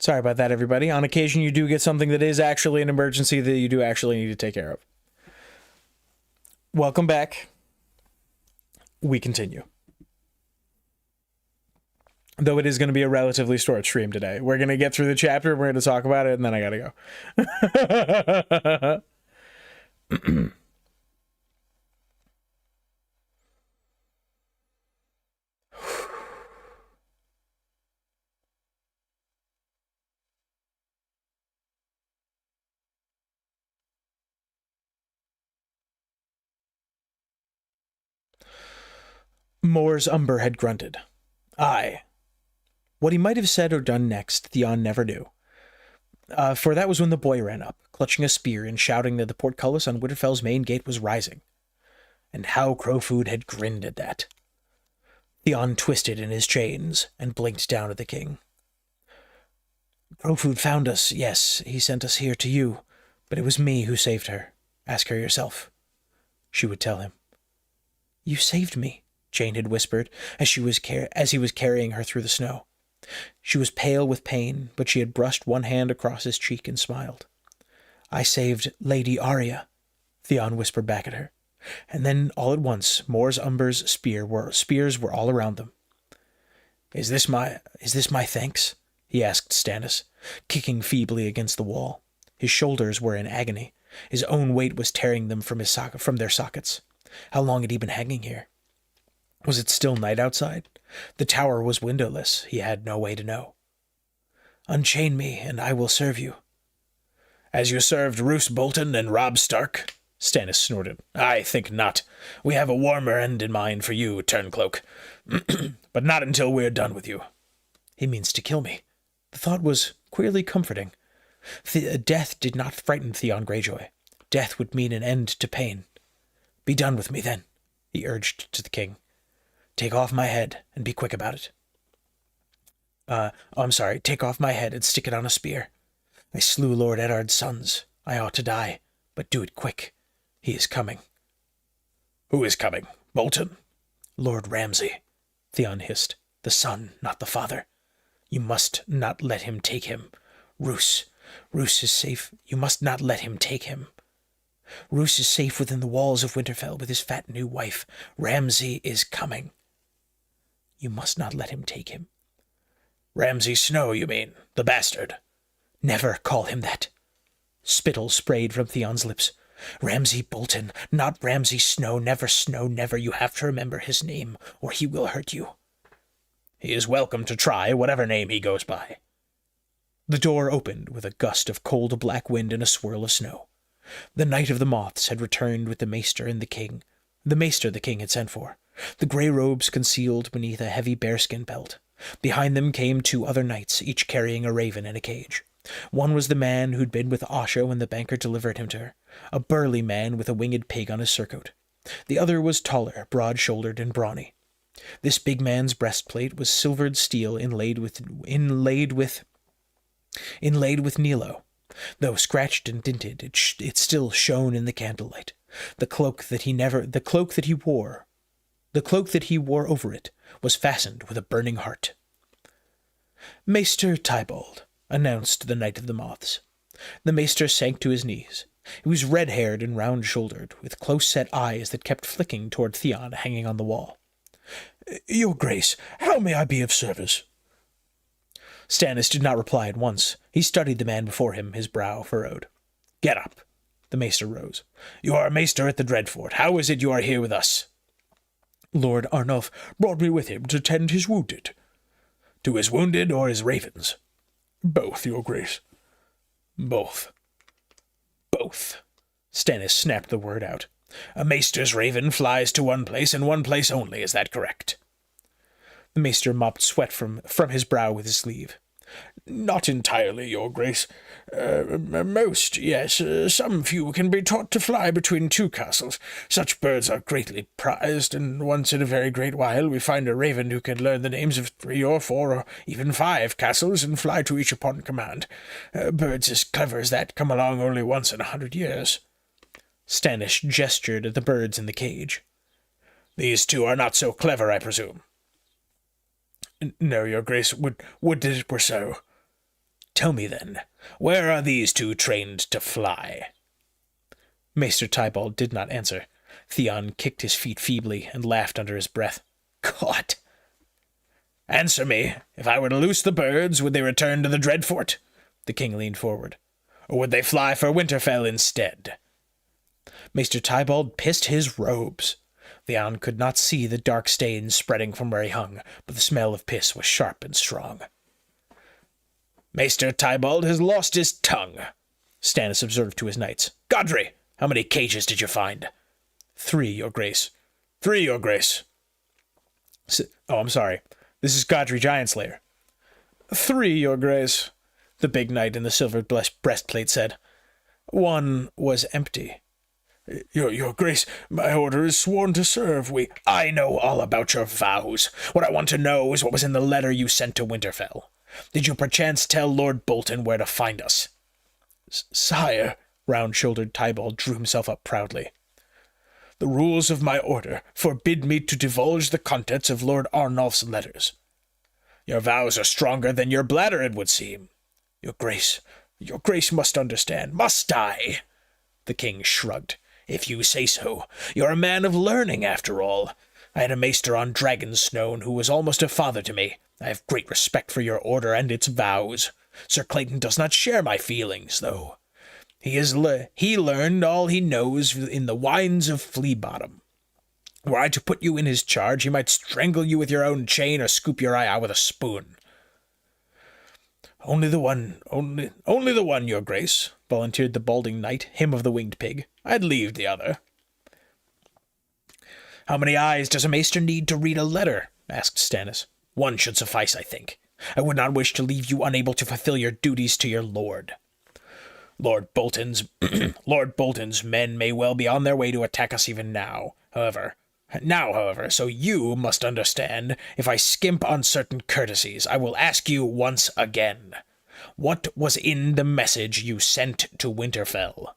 Sorry about that, everybody. On occasion, you do get something that is actually an emergency that you do actually need to take care of. Welcome back. We continue. Though it is going to be a relatively short stream today. We're going to get through the chapter, we're going to talk about it, and then I gotta go. Orlanmr had grunted. Aye. What he might have said or done next, Theon never knew. For that was when the boy ran up, clutching a spear and shouting that the portcullis on Winterfell's main gate was rising. And how Crowfoot had grinned at that. Theon twisted in his chains and blinked down at the king. Crowfoot found us, yes, he sent us here to you, but it was me who saved her. Ask her yourself. She would tell him. You saved me, Jane had whispered as he was carrying her through the snow. She was pale with pain, but she had brushed one hand across his cheek and smiled. I saved Lady Arya, Theon whispered back at her. And then, all at once, Orlanmr's spears were all around them. Is this my thanks? He asked Stannis, kicking feebly against the wall. His shoulders were in agony. His own weight was tearing them from their sockets. How long had he been hanging here? Was it still night outside? The tower was windowless. He had no way to know. Unchain me, and I will serve you. As you served Roose Bolton and Robb Stark? Stannis snorted. I think not. We have a warmer end in mind for you, Turncloak. But not until we're done with you. He means to kill me. The thought was queerly comforting. Death did not frighten Theon Greyjoy. Death would mean an end to pain. Be done with me, then, he urged to the king. Take off my head, and be quick about it. I'm sorry, take off my head and stick it on a spear. I slew Lord Eddard's sons. I ought to die, but do it quick. He is coming. Who is coming? Bolton? Lord Ramsay, Theon hissed. The son, not the father. You must not let him take him. Roose is safe. You must not let him take him. Roose is safe within the walls of Winterfell with his fat new wife. Ramsay is coming. You must not let him take him. Ramsay Snow, you mean? The bastard. Never call him that. Spittle sprayed from Theon's lips. Ramsay Bolton, not Ramsay Snow, never. You have to remember his name, or he will hurt you. He is welcome to try whatever name he goes by. The door opened with a gust of cold black wind and a swirl of snow. The Knight of the Moths had returned with the maester and the king. The maester the king had sent for. The grey robes concealed beneath a heavy bearskin belt. Behind them came two other knights, each carrying a raven in a cage. One was the man who'd been with Asha when the banker delivered him to her, a burly man with a winged pig on his surcoat. The other was taller, broad-shouldered, and brawny. This big man's breastplate was silvered steel inlaid with Nilo. Though scratched and dinted, it still shone in the candlelight. The cloak that he wore over it was fastened with a burning heart. Maester Tybalt, announced the Knight of the Moths. The maester sank to his knees. He was red-haired and round-shouldered, with close-set eyes that kept flicking toward Theon hanging on the wall. Your Grace, how may I be of service? Stannis did not reply at once. He studied the man before him, his brow furrowed. Get up. The maester rose. You are a maester at the Dreadfort. How is it you are here with us? Lord Arnulf brought me with him to tend his wounded. To his wounded or his ravens? Both, your Grace. Both. Both. Stannis snapped the word out. A maester's raven flies to one place and one place only, is that correct? The maester mopped sweat from his brow with his sleeve. Not entirely, your Grace. Most, yes. Some few can be taught to fly between two castles. Such birds are greatly prized, and once in a very great while we find a raven who can learn the names of 3 or 4 or even 5 castles and fly to each upon command. Birds as clever as that come along only once in 100 years. Stannis gestured at the birds in the cage. These two are not so clever, I presume. No, your Grace, would that it were so. Tell me then, where are these two trained to fly? Maester Tybalt did not answer. Theon kicked his feet feebly and laughed under his breath. God! Answer me. If I were to loose the birds, would they return to the Dreadfort? The king leaned forward. Or would they fly for Winterfell instead? Maester Tybalt pissed his robes. Theon could not see the dark stains spreading from where he hung, but the smell of piss was sharp and strong. Maester Tybalt has lost his tongue, Stannis observed to his knights. Godfrey, how many cages did you find? 3, your grace. 3, your grace. I'm sorry. This is Godfrey Giantslayer. 3, your grace, the big knight in the silver breastplate said. 1 was empty. Your grace, my order is sworn to serve. I know all about your vows. What I want to know is what was in the letter you sent to Winterfell. Did you perchance tell Lord Bolton where to find us? Sire, round-shouldered Tybalt drew himself up proudly. The rules of my order forbid me to divulge the contents of Lord Arnulf's letters. Your vows are stronger than your bladder, it would seem. Your grace must understand. Must I? The king shrugged. If you say so. You're a man of learning, after all. I had a maester on Dragonstone who was almost a father to me. I have great respect for your order and its vows. Sir Clayton does not share my feelings, though. He learned all he knows in the wines of Fleabottom. Were I to put you in his charge, he might strangle you with your own chain or scoop your eye out with a spoon. Only the one, your grace, volunteered the balding knight, him of the winged pig. I'd leave the other. How many eyes does a maester need to read a letter? Asked Stannis. 1 should suffice, I think. I would not wish to leave you unable to fulfill your duties to your lord. Lord Bolton's men may well be on their way to attack us even now. However, so you must understand, if I skimp on certain courtesies, I will ask you once again. What was in the message you sent to Winterfell?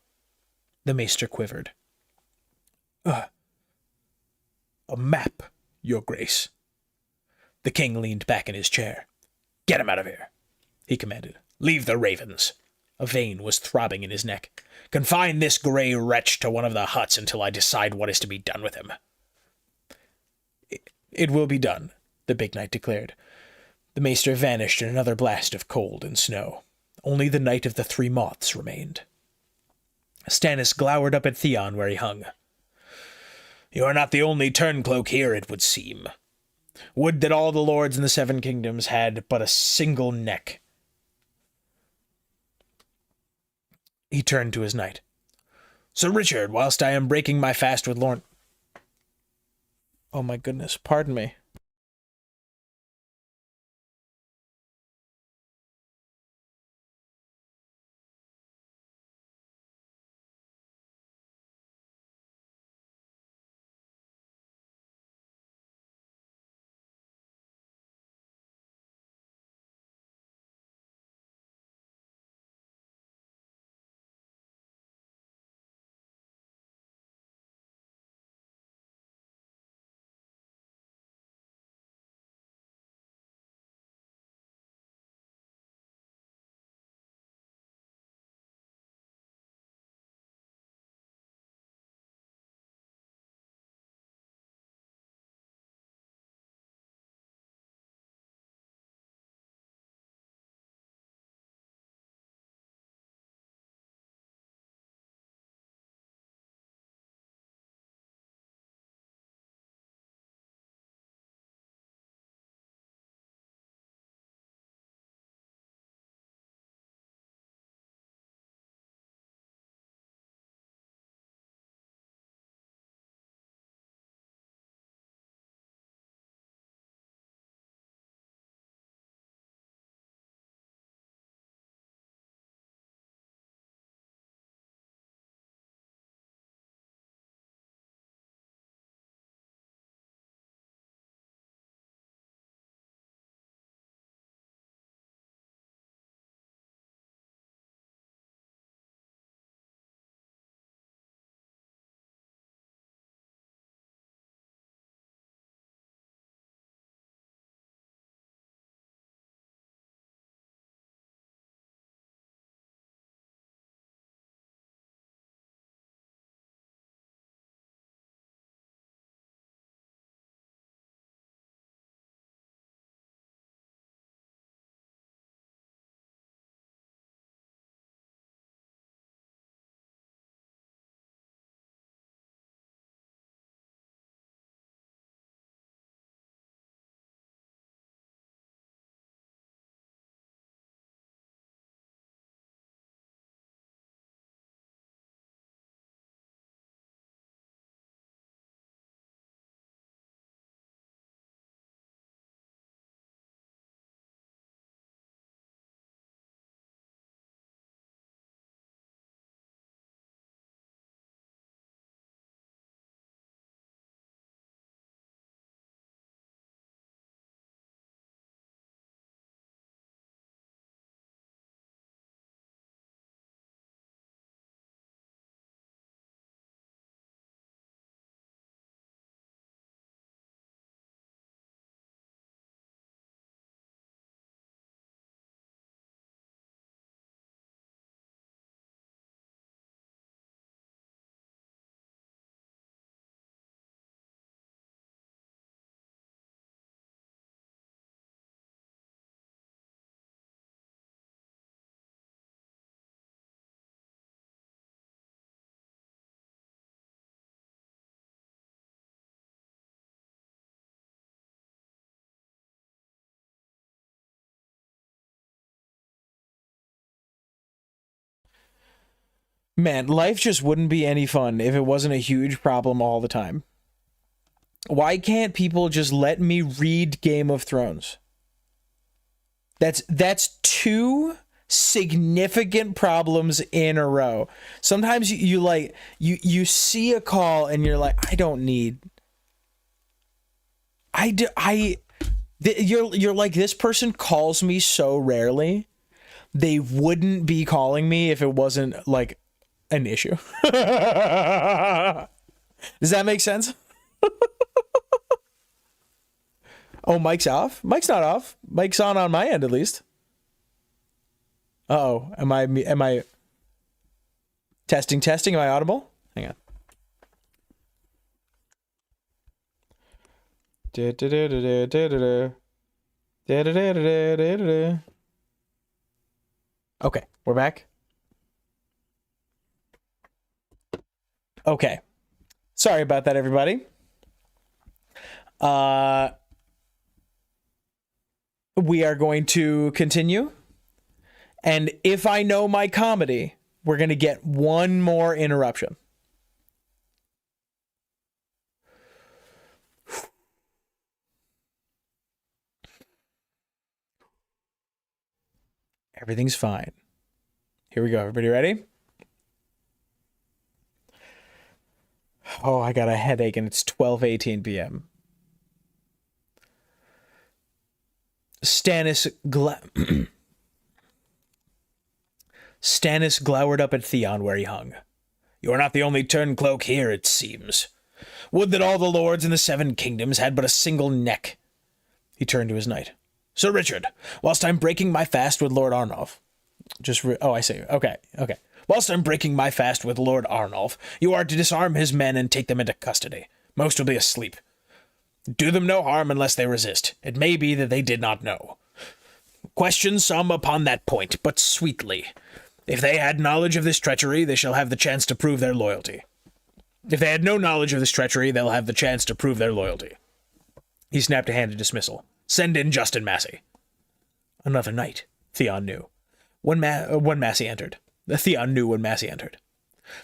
The maester quivered. A map, your grace. The king leaned back in his chair. Get him out of here, he commanded. Leave the ravens. A vein was throbbing in his neck. Confine this grey wretch to one of the huts until I decide what is to be done with him. It will be done, the big knight declared. The maester vanished in another blast of cold and snow. Only the Knight of the 3 Moths remained. Stannis glowered up at Theon where he hung. You are not the only turncloak here, it would seem. Would that all the lords in the 7 kingdoms had but a single neck. He turned to his knight. Sir Richard, whilst I am breaking my fast with Lorne... Oh my goodness, pardon me. Man, life just wouldn't be any fun if it wasn't a huge problem all the time. Why can't people just let me read Game of Thrones? That's two significant problems in a row. Sometimes you see a call and you're like, I don't need. You're like, this person calls me so rarely, they wouldn't be calling me if it wasn't like an issue. Does that make sense? Oh, mic's off? Mic's not off. Mic's on my end, at least. Uh-oh. Am I testing? Am I audible? Hang on. Okay, we're back. Okay. Sorry about that, everybody. We are going to continue. And if I know my comedy, we're going to get one more interruption. Everything's fine. Here we go. Everybody ready? Oh, I got a headache and it's 12:18 p.m. Stannis glowered up at Theon where he hung. You are not the only turncloak here, it seems. Would that all the lords in the Seven Kingdoms had but a single neck. He turned to his knight. Sir Richard, whilst I'm breaking my fast with Lord Arnulf... I see. Okay. Whilst I'm breaking my fast with Lord Arnulf, you are to disarm his men and take them into custody. Most will be asleep. Do them no harm unless they resist. It may be that they did not know. Question some upon that point, but sweetly. If they had knowledge of this treachery, they shall have the chance to prove their loyalty. If they had no knowledge of this treachery, they'll have the chance to prove their loyalty. He snapped a hand in dismissal. Send in Justin Massey. Another knight, Theon knew. When Massey entered. Theon knew when Massey entered.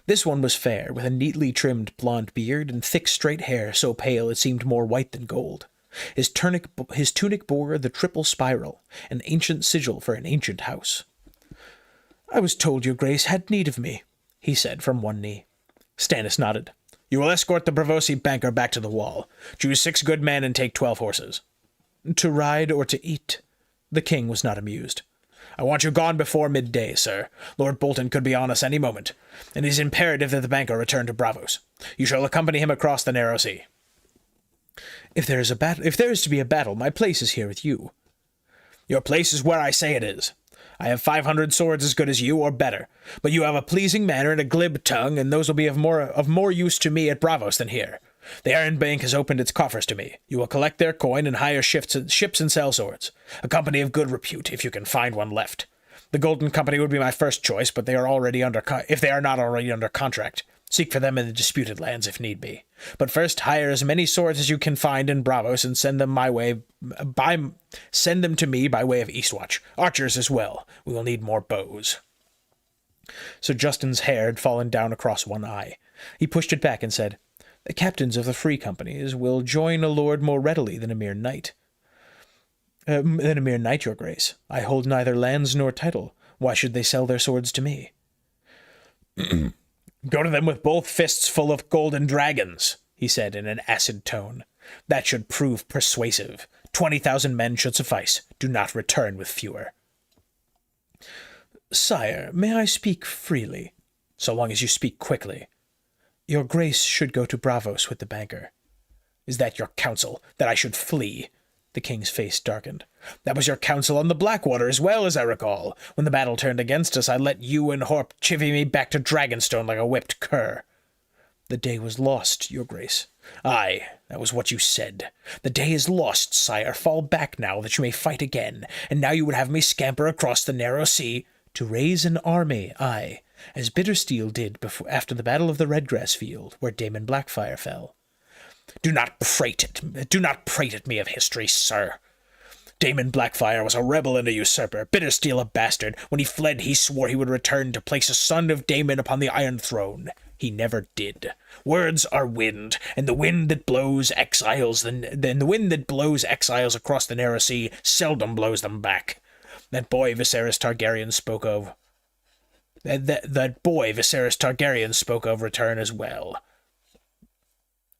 This one was fair, with a neatly trimmed blonde beard and thick straight hair so pale it seemed more white than gold. His tunic bore the triple spiral, an ancient sigil for an ancient house. I was told your grace had need of me, he said from one knee. Stannis nodded. You will escort the Braavosi banker back to the wall. Choose 6 good men and take 12 horses. To ride or to eat? The king was not amused. I want you gone before midday, sir. Lord Bolton could be on us any moment, and it is imperative that the banker return to Braavos. You shall accompany him across the narrow sea. If there is to be a battle, my place is here with you. Your place is where I say it is. I have 500 swords as good as you, or better, but you have a pleasing manner and a glib tongue, and those will be of more use to me at Braavos than here. The Iron Bank has opened its coffers to me. You will collect their coin and hire ships and sell swords. A company of good repute, if you can find one left. The Golden Company would be my first choice, but they are if they are not already under contract. Seek for them in the disputed lands if need be. But first, hire as many swords as you can find in Braavos and send them to me by way of Eastwatch. Archers as well. We will need more bows. Sir Justin's hair had fallen down across one eye. He pushed it back and said, The captains of the free companies will join a lord more readily than a mere knight. Your grace. I hold neither lands nor title. Why should they sell their swords to me? Go to them with both fists full of golden dragons, he said in an acid tone. That should prove persuasive. 20,000 men should suffice. Do not return with fewer. Sire, may I speak freely? So long as you speak quickly. Your grace should go to Braavos with the banker. Is that your counsel, that I should flee? The king's face darkened. That was your counsel on the Blackwater as well, as I recall. When the battle turned against us, I let you and Horp chivvy me back to Dragonstone like a whipped cur. The day was lost, your grace. Aye, that was what you said. The day is lost, sire. Fall back now, that you may fight again. And now you would have me scamper across the narrow sea to raise an army, aye, as Bittersteel did after the Battle of the Redgrass Field, where Daemon Blackfire fell. Do not prate at me of history, sir. Damon Blackfire was a rebel and a usurper, Bittersteel a bastard. When he fled, he swore he would return to place a son of Damon upon the Iron Throne. He never did. Words are wind, and the wind that blows exiles, the wind that blows exiles across the narrow sea seldom blows them back. That boy Viserys Targaryen spoke of. That boy Viserys Targaryen spoke of return as well.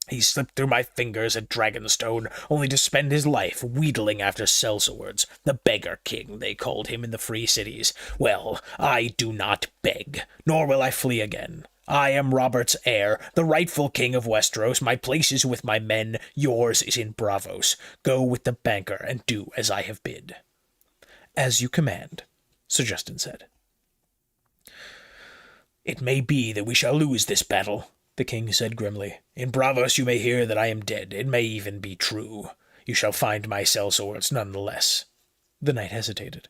He slipped through my fingers at Dragonstone, only to spend his life wheedling after sellswords. The beggar king, they called him in the free cities. Well, I do not beg, nor will I flee again. I am Robert's heir, the rightful king of Westeros. My place is with my men, yours is in Braavos. Go with the banker, and do as I have bid. As you command, Sir Justin said. It may be that we shall lose this battle, the king said grimly. In Braavos you may hear that I am dead. It may even be true. You shall find my sellswords none the less. The knight hesitated.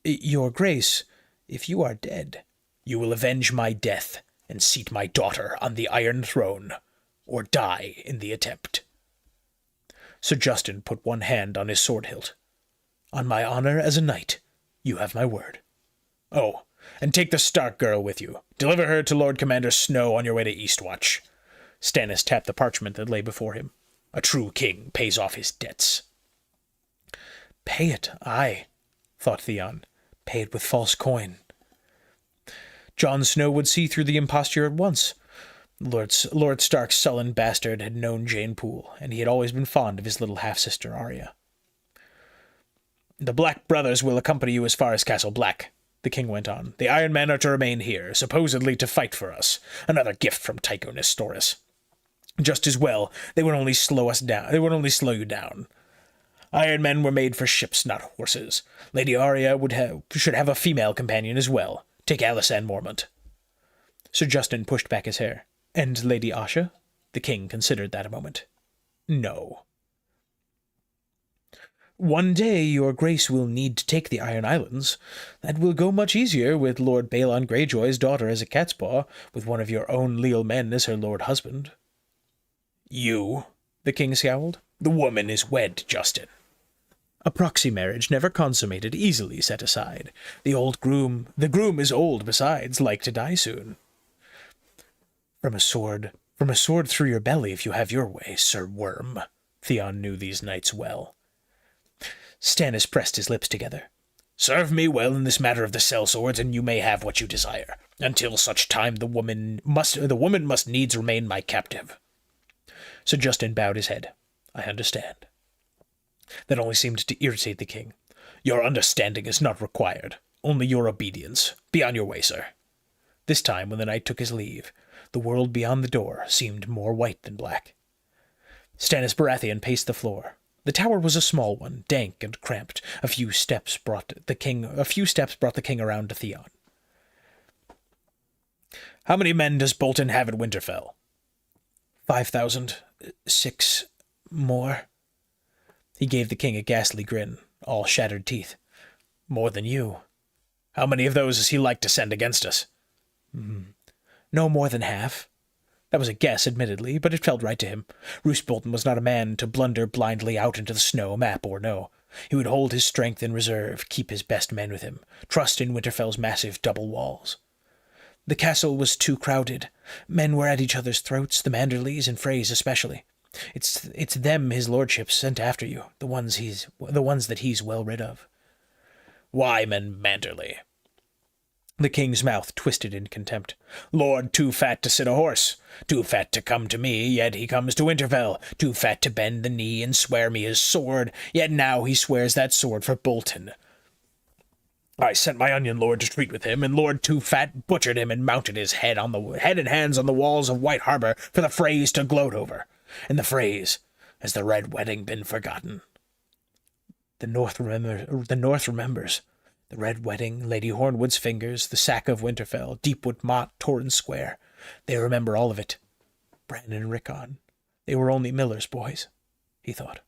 Your grace, if you are dead, you will avenge my death and seat my daughter on the Iron Throne, or die in the attempt. Sir Justin put one hand on his sword hilt. On my honor as a knight, you have my word. Oh, and take the Stark girl with you. Deliver her to Lord Commander Snow on your way to Eastwatch. Stannis tapped the parchment that lay before him. A true king pays off his debts. Pay it, aye, thought Theon. Pay it with false coin. Jon Snow would see through the imposture at once. Lord Stark's sullen bastard had known Jane Poole, and he had always been fond of his little half-sister Arya. The Black brothers will accompany you as far as Castle Black, the king went on. The Iron Men are to remain here, supposedly to fight for us. Another gift from Tycho Nestoris. Just as well, they would only slow us down. They would only slow you down. Iron Men were made for ships, not horses. Lady Arya should have a female companion as well. Take Alysanne Mormont. Sir Justin pushed back his hair. And Lady Asha? The king considered that a moment. No. One day your grace will need to take the Iron Islands. That will go much easier with Lord Balon Greyjoy's daughter as a catspaw, with one of your own leal men as her lord husband. You, the king scowled. The woman is wed, Justin. A proxy marriage never consummated, easily set aside. The groom is old besides, like to die soon. From a sword through your belly if you have your way, Sir Worm. Theon knew these knights well. Stannis pressed his lips together. Serve me well in this matter of the sellswords, and you may have what you desire. Until such time the woman must needs remain my captive. Sir Justin bowed his head. I understand. That only seemed to irritate the king. Your understanding is not required, only your obedience. Be on your way, sir. This time, when the knight took his leave, the world beyond the door seemed more white than black. Stannis Baratheon paced the floor. The tower was a small one, dank and cramped. A few steps brought the king around to Theon. How many men does Bolton have at Winterfell? 5,000. 6 more. He gave the king a ghastly grin, all shattered teeth. More than you. How many of those is he like to send against us? No more than half. That was a guess, admittedly, but it felt right to him. Roose Bolton was not a man to blunder blindly out into the snow, map or no. He would hold his strength in reserve, keep his best men with him, trust in Winterfell's massive double walls. The castle was too crowded. Men were at each other's throats, the Manderleys and Freys especially. It's them his lordship sent after you, the ones that he's well rid of. Why men Manderley? The king's mouth twisted in contempt. Lord too fat to sit a horse, too fat to come to me, yet he comes to Winterfell, too fat to bend the knee and swear me his sword, yet now he swears that sword for Bolton. I sent my onion lord to treat with him, and Lord Too Fat butchered him and mounted his head and hands on the walls of White Harbor for the Freys to gloat over. And the Freys, has the Red Wedding been forgotten? The North remembers. The Red Wedding, Lady Hornwood's fingers, the sack of Winterfell, Deepwood Motte, Torrhen Square. They remember all of it. Bran and Rickon. They were only miller's boys, he thought.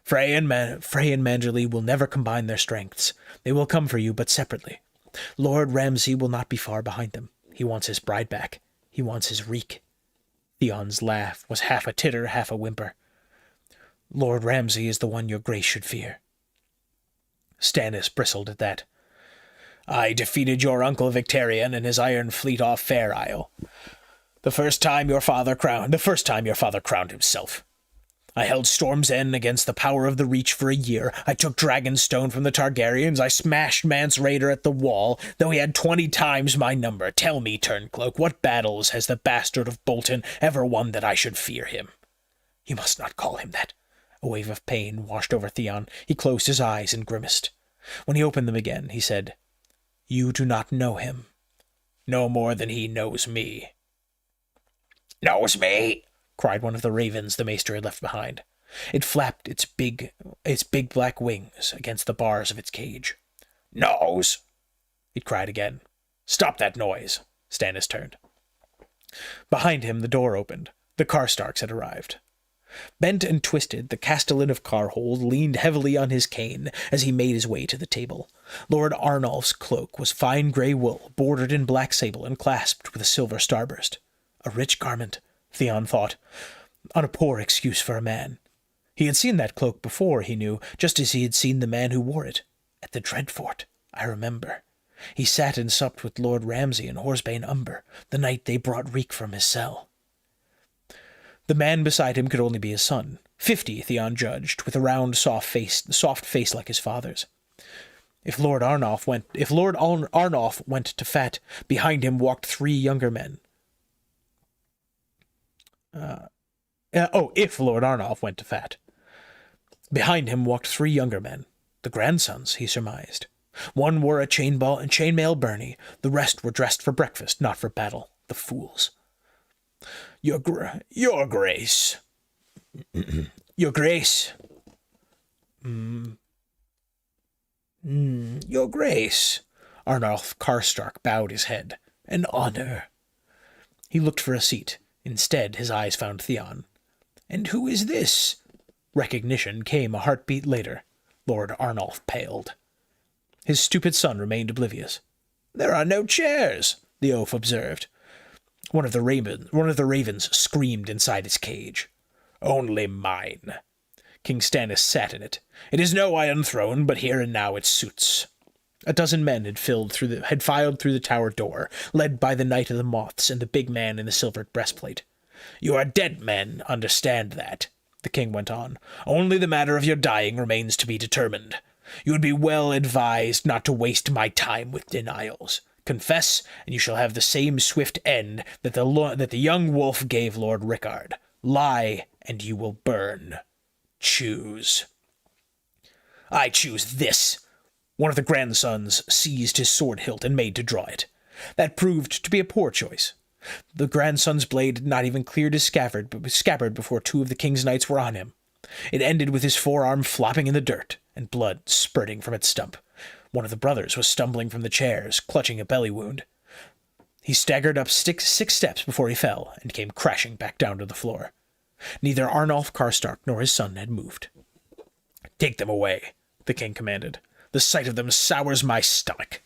Frey and Manderley will never combine their strengths. They will come for you, but separately. Lord Ramsay will not be far behind them. He wants his bride back. He wants his reek. Theon's laugh was half a titter, half a whimper. Lord Ramsay is the one your grace should fear. Stannis bristled at that. I defeated your uncle Victarion and his iron fleet off Fair Isle. The first time your father crowned himself. I held Storm's End against the power of the Reach for a year. I took Dragonstone from the Targaryens. I smashed Mance Rayder at the Wall, though he had 20 times my number. Tell me, Turncloak, what battles has the bastard of Bolton ever won that I should fear him? You must not call him that. A wave of pain washed over Theon. He closed his eyes and grimaced. When he opened them again, he said, You do not know him. No more than he knows me. Knows me? Cried one of the ravens the maester had left behind. It flapped its big black wings against the bars of its cage. Knows? It cried again. Stop that noise. Stannis turned. Behind him the door opened. The Karstarks had arrived. Bent and twisted, the Castellan of Carhold leaned heavily on his cane as he made his way to the table. Lord Arnulf's cloak was fine grey wool, bordered in black sable and clasped with a silver starburst. A rich garment, Theon thought, on a poor excuse for a man. He had seen that cloak before, he knew, just as he had seen the man who wore it. At the Dreadfort, I remember. He sat and supped with Lord Ramsay and Horsebane Umber, the night they brought Reek from his cell. The man beside him could only be his son, 50, Theon judged, with a round, soft face like his father's. If Lord Arnulf went to fat, behind him walked 3 younger men. If Lord Arnulf went to fat. Behind him walked 3 younger men, the grandsons, he surmised. One wore a chainmail byrnie, the rest were dressed for breakfast, not for battle, the fools. Your Grace. Your Grace. Your Grace. Arnulf Karstark bowed his head. An honor. He looked for a seat. Instead, his eyes found Theon. And who is this? Recognition came a heartbeat later. Lord Arnulf paled. His stupid son remained oblivious. There are no chairs, the oaf observed. One of the ravens screamed inside its cage. Only mine. King Stannis sat in it. It is no iron throne, but here and now it suits. A dozen men had filed through the tower door, led by the Knight of the Moths and the big man in the silvered breastplate. You are dead men, understand that, the king went on. Only the matter of your dying remains to be determined. You would be well advised not to waste my time with denials. Confess, and you shall have the same swift end that the young wolf gave Lord Rickard. Lie, and you will burn. Choose. I choose this. One of the grandsons seized his sword hilt and made to draw it. That proved to be a poor choice. The grandson's blade had not even cleared his scabbard before 2 of the king's knights were on him. It ended with his forearm flopping in the dirt and blood spurting from its stump. One of the brothers was stumbling from the chairs, clutching a belly wound. He staggered up 6 steps before he fell and came crashing back down to the floor. Neither Arnulf Karstark nor his son had moved. Take them away, the king commanded. The sight of them sours my stomach.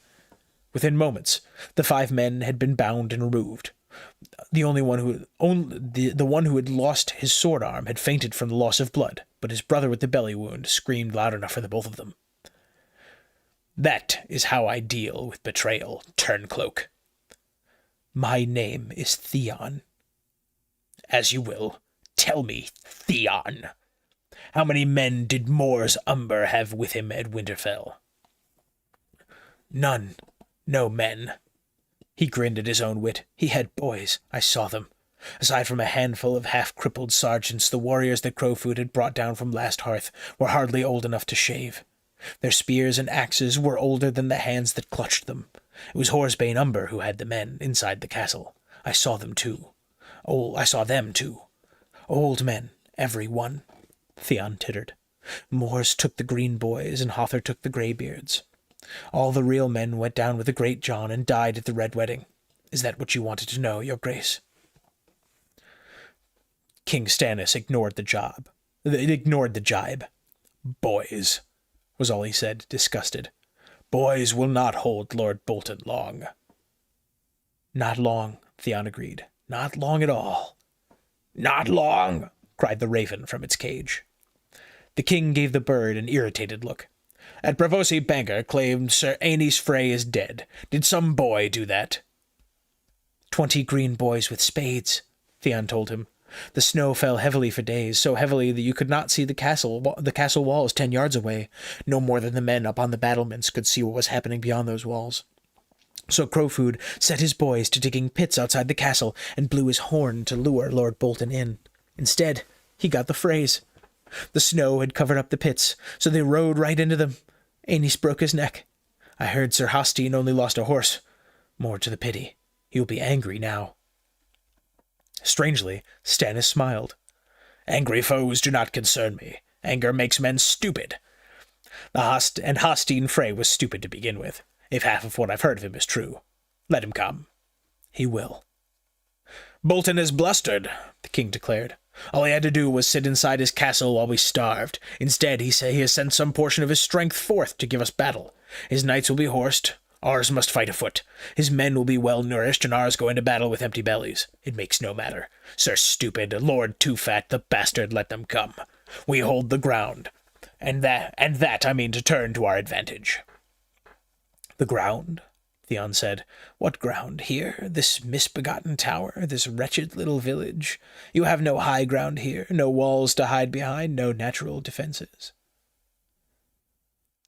Within moments, the 5 men had been bound and removed. The one who had lost his sword arm had fainted from the loss of blood, but his brother with the belly wound screamed loud enough for the both of them. That is how I deal with betrayal, Turncloak. My name is Theon. As you will. Tell me, Theon. How many men did Mors Umber have with him at Winterfell? None. No men. He grinned at his own wit. He had boys. I saw them. Aside from a handful of half-crippled sergeants, the warriors that Crowfoot had brought down from Last Hearth were hardly old enough to shave. Their spears and axes were older than the hands that clutched them. It was Horsebane Umber who had the men inside the castle. I saw them too. Old men, every one. Theon tittered. Mors took the green boys, and Hother took the greybeards. All the real men went down with the Great John and died at the Red Wedding. Is that what you wanted to know, Your Grace? King Stannis ignored the jibe. Boys, was all he said, disgusted. Boys will not hold Lord Bolton long. Not long, Theon agreed. Not long at all. Not long, cried the raven from its cage. The king gave the bird an irritated look. At Bravosi Banker claimed Sir Aenys Frey is dead. Did some boy do that? 20 green boys with spades, Theon told him. The snow fell heavily for days, so heavily that you could not see the castle walls 10 yards away. No more than the men up on the battlements could see what was happening beyond those walls. So Crowfoot set his boys to digging pits outside the castle and blew his horn to lure Lord Bolton in. Instead, he got the Freys. The snow had covered up the pits, so they rode right into them. Aenys broke his neck. I heard Sir Hostine only lost a horse. More to the pity. He will be angry now. Strangely, Stannis smiled. Angry foes do not concern me. Anger makes men stupid. And Hostine Frey was stupid to begin with, if half of what I've heard of him is true. Let him come. He will. Bolton has blustered, the king declared. All he had to do was sit inside his castle while we starved. Instead, he has sent some portion of his strength forth to give us battle. His knights will be horsed. Ours must fight afoot. His men will be well nourished, and ours go into battle with empty bellies. It makes no matter. Sir Stupid, Lord Too Fat, the bastard, let them come. We hold the ground, and that I mean to turn to our advantage. The ground? Theon said. What ground? Here? This misbegotten tower? This wretched little village? You have no high ground here, no walls to hide behind, no natural defenses.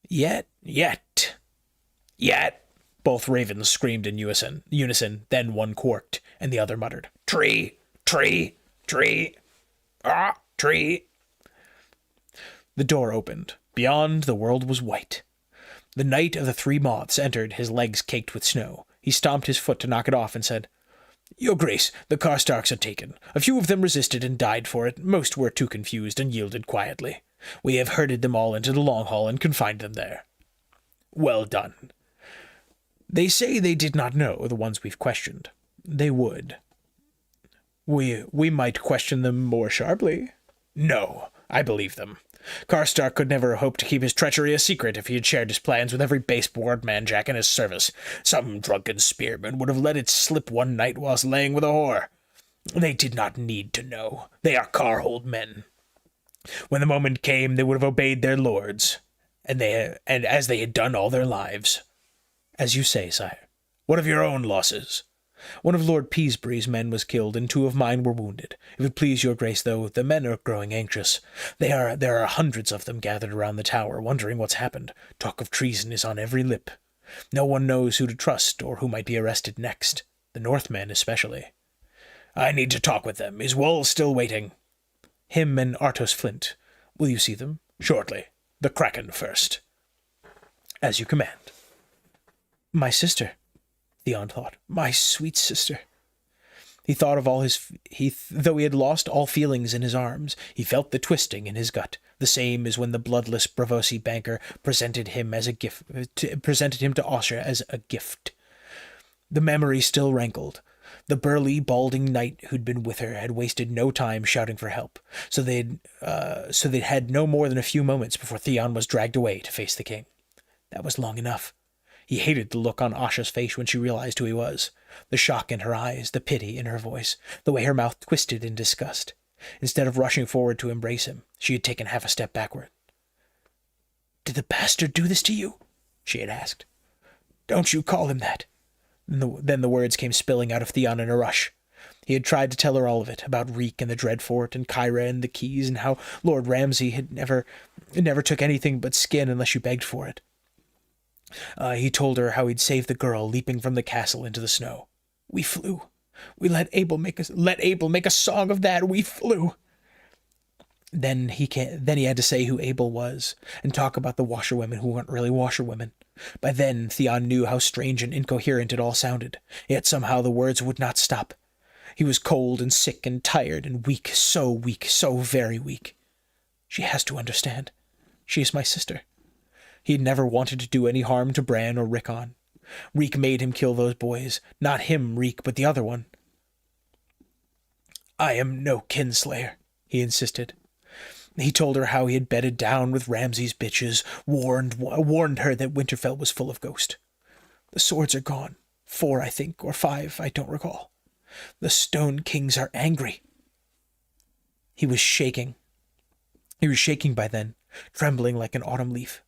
Yet, both ravens screamed in unison, then one quirked, and the other muttered, Tree, tree, tree, tree. The door opened. Beyond, the world was white. The Knight of the Three Moths entered, his legs caked with snow. He stomped his foot to knock it off and said, Your Grace, the Karstarks are taken. A few of them resisted and died for it. Most were too confused and yielded quietly. We have herded them all into the Long Hall and confined them there. Well done. They say they did not know, the ones we've questioned. They would. We might question them more sharply. No, I believe them. Karstark could never hope to keep his treachery a secret if he had shared his plans with every base boardman-jack in his service. Some drunken spearman would have let it slip one night whilst laying with a whore. They did not need to know. They are Carhold men. When the moment came, they would have obeyed their lords, and as they had done all their lives. As you say, sire. What of your own losses? One of Lord Peasbury's men was killed, and 2 of mine were wounded. If it please your grace, though, the men are growing anxious. There are hundreds of them gathered around the tower, wondering what's happened. Talk of treason is on every lip. No one knows who to trust, or who might be arrested next. The Northmen especially. I need to talk with them. Is Wall still waiting? Him and Artos Flint. Will you see them? Shortly. The Kraken first. As you command. My sister, Theon thought. My sweet sister. He thought of all though he had lost all feelings in his arms, he felt the twisting in his gut, the same as when the bloodless Bravosi Banker presented him to Osha as a gift. The memory still rankled. The burly, balding knight who'd been with her had wasted no time shouting for help, so they'd had no more than a few moments before Theon was dragged away to face the king. That was long enough. He hated the look on Asha's face when she realized who he was, the shock in her eyes, the pity in her voice, the way her mouth twisted in disgust. Instead of rushing forward to embrace him, she had taken half a step backward. "Did the bastard do this to you?" she had asked. "Don't you call him that." Then the words came spilling out of Theon in a rush. He had tried to tell her all of it, about Reek and the Dreadfort, and Kyra and the keys, and how Lord Ramsay had never took anything but skin unless you begged for it. He told her how he'd saved the girl leaping from the castle into the snow. "We flew. We let Abel make a song of that. We flew." Then he had to say who Abel was, and talk about the washerwomen who weren't really washerwomen. By then, Theon knew how strange and incoherent it all sounded, yet somehow the words would not stop. He was cold and sick and tired and weak, so very weak. She has to understand. She is my sister. He had never wanted to do any harm to Bran or Rickon. Reek made him kill those boys. Not him, Reek, but the other one. "I am no kinslayer," he insisted. He told her how he had bedded down with Ramsay's bitches, warned her that Winterfell was full of ghosts. "The swords are gone. 4, I think, or 5, I don't recall. The Stone Kings are angry." He was shaking. He was shaking by then, trembling like an autumn leaf.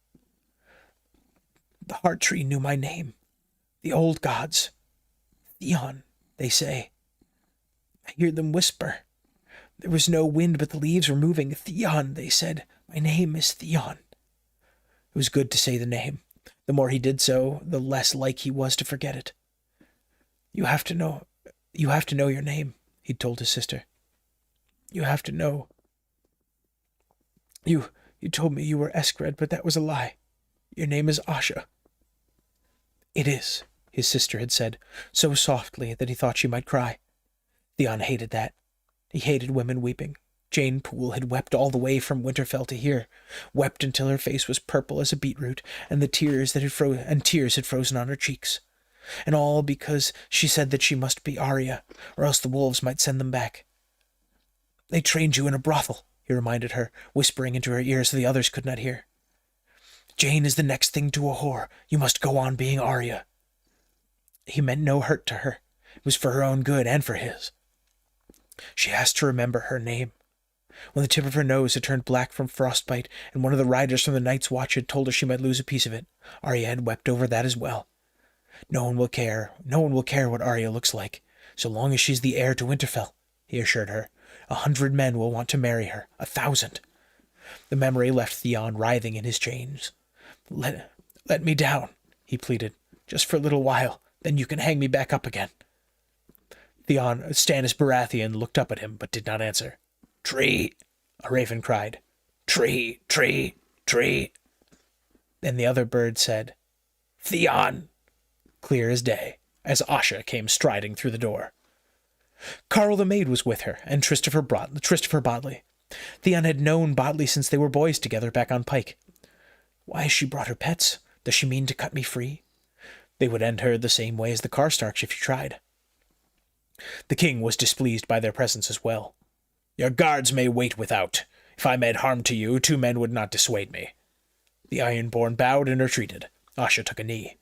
The heart tree knew my name. The old gods. Theon, they say. I hear them whisper. There was no wind, but the leaves were moving. Theon, they said. My name is Theon. It was good to say the name. The more he did so, the less like he was to forget it. You have to know your name, he'd told his sister. You have to know. You told me you were Eskred, but that was a lie. Your name is Asha. It is, his sister had said, so softly that he thought she might cry. Theon hated that. He hated women weeping. Jane Poole had wept all the way from Winterfell to here, wept until her face was purple as a beetroot, and tears had frozen on her cheeks. And all because she said that she must be Arya, or else the wolves might send them back. They trained you in a brothel, he reminded her, whispering into her ear so the others could not hear. Jane is the next thing to a whore. You must go on being Arya. He meant no hurt to her. It was for her own good and for his. She asked to remember her name. When the tip of her nose had turned black from frostbite, and one of the riders from the Night's Watch had told her she might lose a piece of it, Arya had wept over that as well. No one will care what Arya looks like, so long as she's the heir to Winterfell, he assured her. 100 men will want to marry her, 1,000. The memory left Theon writhing in his chains. Let me down, he pleaded, just for a little while, then you can hang me back up again. Stannis Baratheon looked up at him, but did not answer. Tree, a raven cried. Tree, tree, tree. Then the other bird said, Theon, clear as day, as Asha came striding through the door. Carl the Maid was with her, and Christopher Botley. Theon had known Botley since they were boys together back on Pike. Why has she brought her pets? Does she mean to cut me free? They would end her the same way as the Karstarks if she tried. The king was displeased by their presence as well. Your guards may wait without. If I meant harm to you, 2 men would not dissuade me. The Ironborn bowed and retreated. Asha took a knee.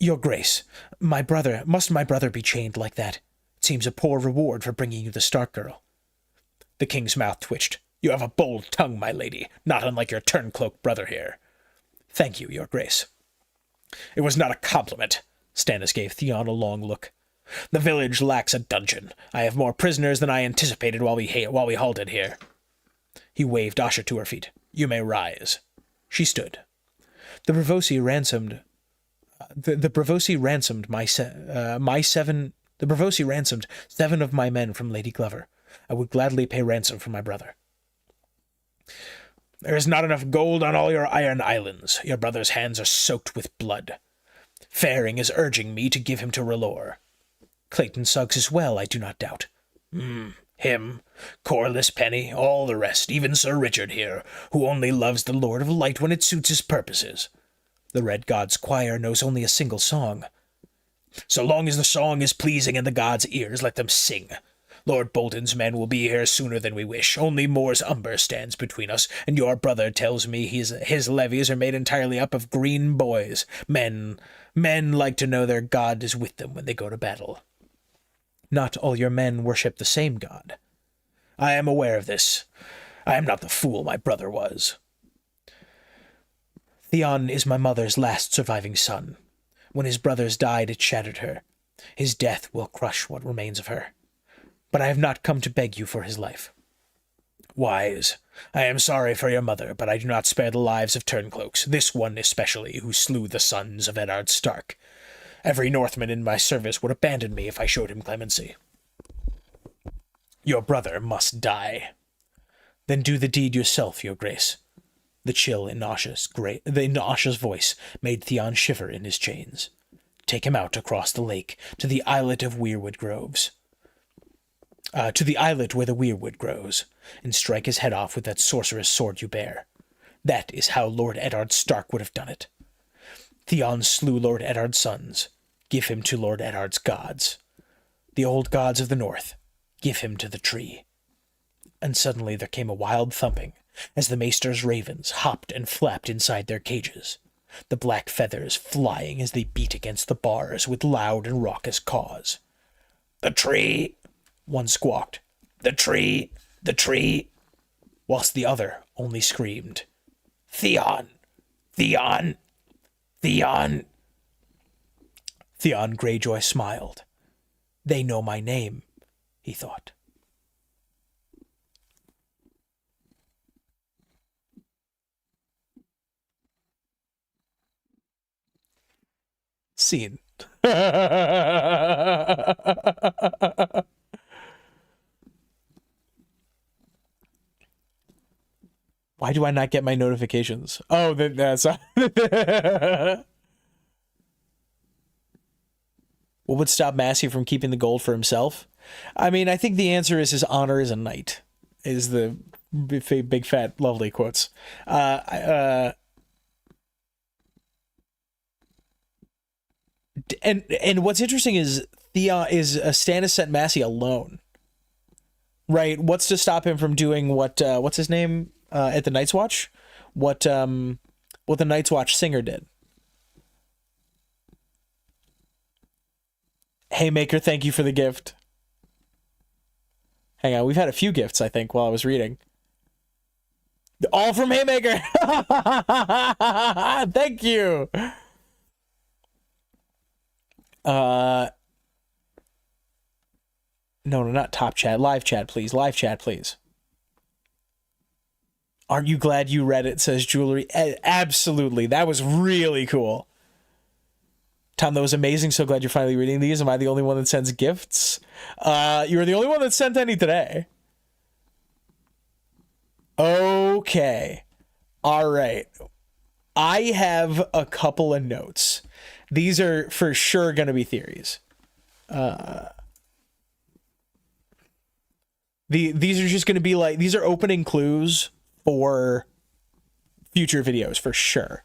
Your Grace, must my brother be chained like that? It seems a poor reward for bringing you the Stark girl. The king's mouth twitched. You have a bold tongue, my lady, not unlike your turncloak brother here. Thank you, your Grace. It was not a compliment. Stannis gave Theon a long look. The village lacks a dungeon. I have more prisoners than I anticipated while we halted here. He waved Asha to her feet. You may rise. She stood. The Braavosi ransomed seven of my men from Lady Glover. I would gladly pay ransom for my brother. There is not enough gold on all your iron islands. Your brother's hands are soaked with blood. Faring is urging me to give him to R'hllor. Clayton Suggs as well, I do not doubt. Him, Corlys Penny, all the rest, even Sir Richard here, who only loves the Lord of Light when it suits his purposes. The Red God's choir knows only a single song. So long as the song is pleasing in the gods' ears, let them sing. Lord Bolton's men will be here sooner than we wish. Only Moor's Umber stands between us, and your brother tells me his levies are made entirely up of green boys. Men like to know their god is with them when they go to battle. Not all your men worship the same god. I am aware of this. I am not the fool my brother was. Theon is my mother's last surviving son. When his brothers died, it shattered her. His death will crush what remains of her. But I have not come to beg you for his life. Wise, I am sorry for your mother, but I do not spare the lives of turncloaks, this one especially, who slew the sons of Eddard Stark. Every Northman in my service would abandon me if I showed him clemency. Your brother must die. Then do the deed yourself, your grace. The chill in Asha's voice made Theon shiver in his chains. Take him out across the lake, to the islet of Weirwood Groves. To the islet where the weirwood grows, and strike his head off with that sorceress sword you bear. That is how Lord Eddard Stark would have done it. Theon slew Lord Eddard's sons. Give him to Lord Eddard's gods. The old gods of the north. Give him to the tree. And suddenly there came a wild thumping, as the maester's ravens hopped and flapped inside their cages, the black feathers flying as they beat against the bars with loud and raucous caws. The tree! One squawked. The tree! The tree! Whilst the other only screamed, Theon! Theon! Theon Greyjoy smiled. They know my name, he thought. Scene. Why do I not get my notifications? Oh, that's... What would stop Massey from keeping the gold for himself? I mean, I think the answer is his honor as a knight, is the big fat lovely quotes. And what's interesting is Stannis sent Massey alone, right? What's to stop him from doing what's his name at the Night's Watch? What the Night's Watch singer did. Haymaker, thank you for the gift. Hang on, we've had a few gifts, I think, while I was reading. All from Haymaker! Thank you! No, not top chat. Live chat, please. Live chat, please. Aren't you glad you read it, says Jewelry. Absolutely. That was really cool. Tom, that was amazing. So glad you're finally reading these. Am I the only one that sends gifts? You're the only one that sent any today. Okay. All right. I have a couple of notes. These are for sure going to be theories. These are just going to be like, these are opening clues for future videos for sure.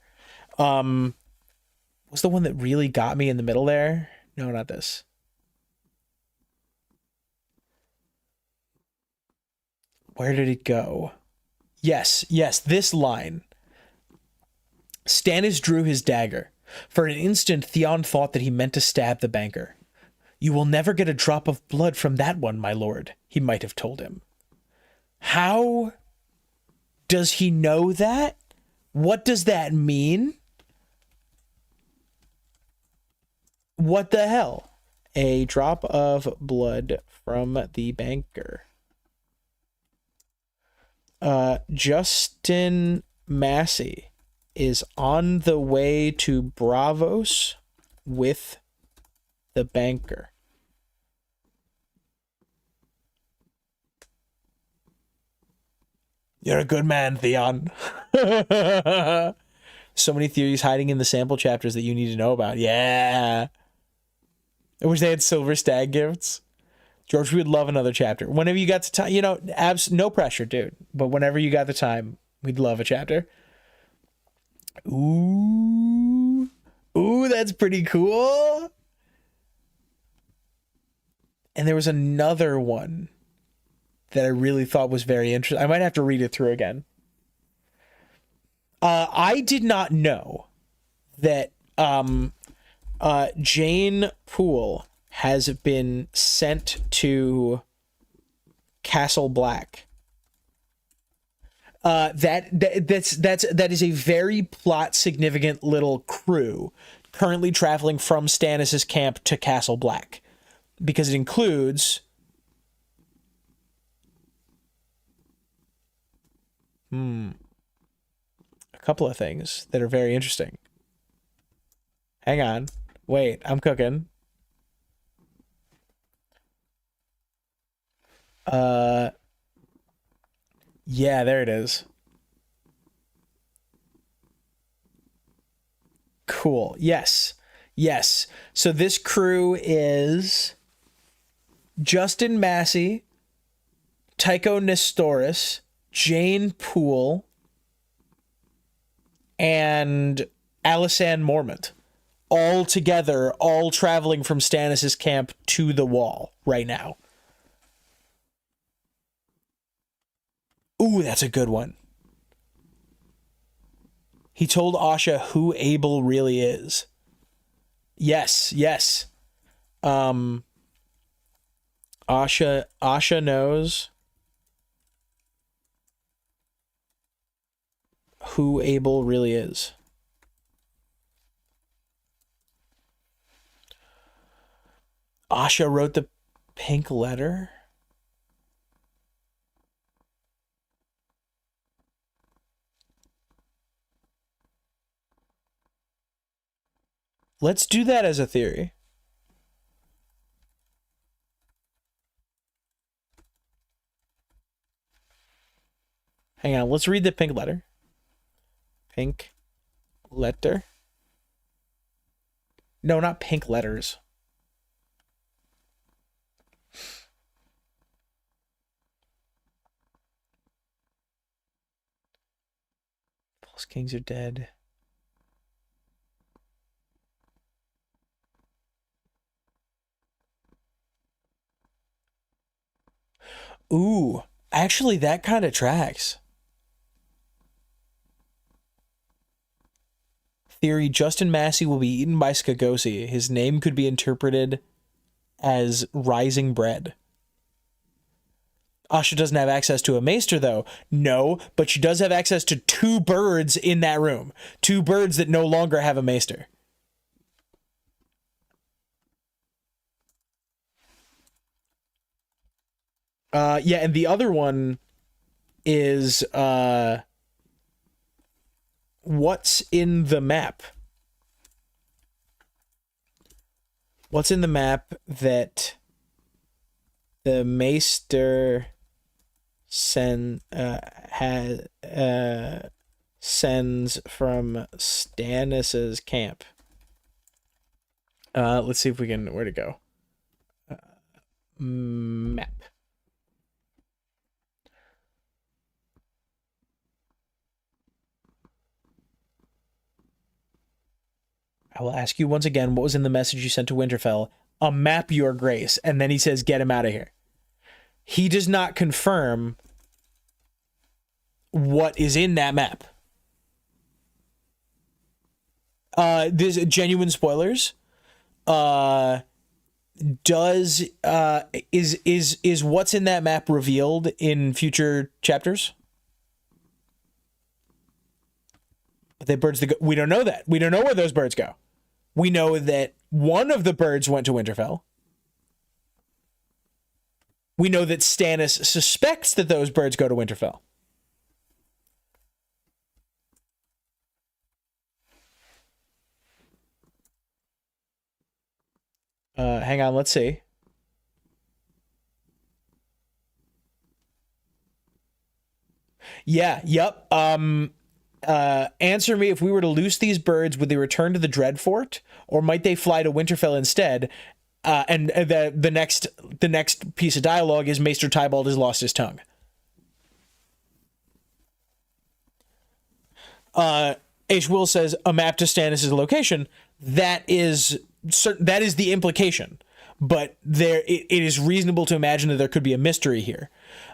What's the one that really got me in the middle there? No, not this. Where did it go? Yes, this line. Stannis drew his dagger. For an instant, Theon thought that he meant to stab the banker. You will never get a drop of blood from that one, my lord, he might have told him. How does he know that? What does that mean? What the hell? A drop of blood from the banker. Justin Massey is on the way to Bravos with the banker. You're a good man, Theon. So many theories hiding in the sample chapters that you need to know about. Yeah. I wish they had silver stag gifts. George, we would love another chapter. Whenever you got the time, you know, no pressure, dude. But whenever you got the time, we'd love a chapter. Ooh, that's pretty cool. And there was another one that I really thought was very interesting. I might have to read it through again. I did not know that Jane Poole has been sent to Castle Black. That is a very plot significant little crew currently traveling from Stannis's camp to Castle Black, because it includes a couple of things that are very interesting. Hang on. Wait, I'm cooking. Yeah, there it is. Cool. Yes. So this crew is Justin Massey, Tycho Nestoris, Jane Poole, and Alysanne Mormont. All together, all traveling from Stannis' camp to the Wall right now. Ooh, that's a good one. He told Asha who Abel really is. Yes. Asha knows who Abel really is. Asha wrote the pink letter? Let's do that as a theory. Hang on, let's read the pink letter. Pink letter? No, not pink letters. False kings are dead. Ooh, actually, that kind of tracks. Theory: Justin Massey will be eaten by Skagosi. His name could be interpreted as rising bread. Asha doesn't have access to a maester, though. No, but she does have access to 2 birds in that room. 2 birds that no longer have a maester. Yeah, and the other one is what's in the map? What's in the map that the maester sends from Stannis's camp? Let's see if we can, where to go? Map. I will ask you once again, what was in the message you sent to Winterfell? A map, your grace. And then he says, get him out of here. He does not confirm what is in that map. There's genuine spoilers. Is what's in that map revealed in future chapters? The birds that go, we don't know that. We don't know where those birds go. We know that one of the birds went to Winterfell. We know that Stannis suspects that those birds go to Winterfell. Hang on, let's see. Yeah, yep. Answer me, if we were to loose these birds, would they return to the Dreadfort, or might they fly to Winterfell instead? And the next piece of dialogue is Maester Tybalt has lost his tongue. H. Will says a map to Stannis' location. That is the implication, but it is reasonable to imagine that there could be a mystery here.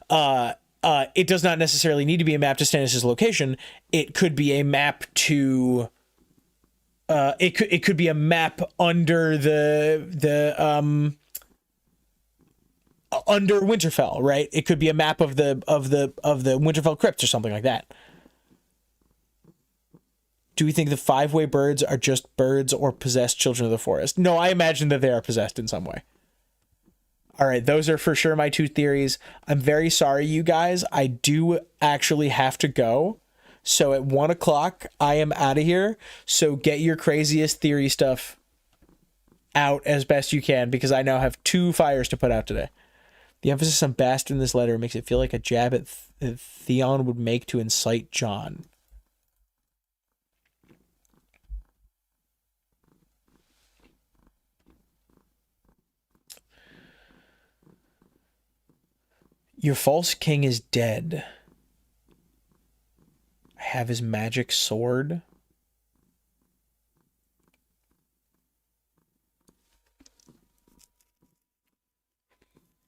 It does not necessarily need to be a map to Stannis' location. It could be a map to. It could be a map under under Winterfell, right? It could be a map of the Winterfell crypts or something like that. Do we think the 5-way birds are just birds or possessed children of the forest? No, I imagine that they are possessed in some way. All right, those are for sure my 2 theories. I'm very sorry, you guys. I do actually have to go. So at 1 o'clock, I am out of here. So get your craziest theory stuff out as best you can, because I now have 2 fires to put out today. The emphasis on bastard in this letter makes it feel like a jab at Theon would make to incite Jon. Your false king is dead. I have his magic sword.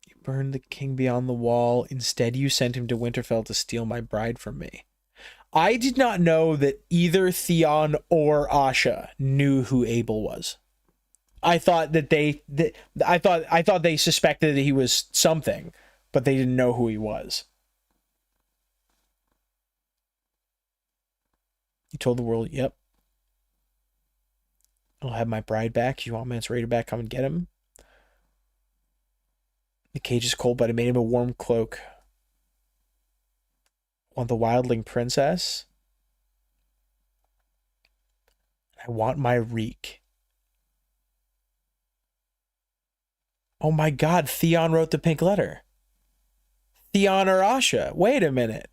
You burned the king beyond the wall. Instead, you sent him to Winterfell to steal my bride from me. I did not know that either Theon or Asha knew who Abel was. I thought that I thought they suspected that he was something, but they didn't know who he was. You told the world, yep. I'll have my bride back. You want Mance Raider back? Come and get him. The cage is cold, but I made him a warm cloak. Want the wildling princess? I want my reek. Oh my god, Theon wrote the pink letter. Theon or Asha? Wait a minute.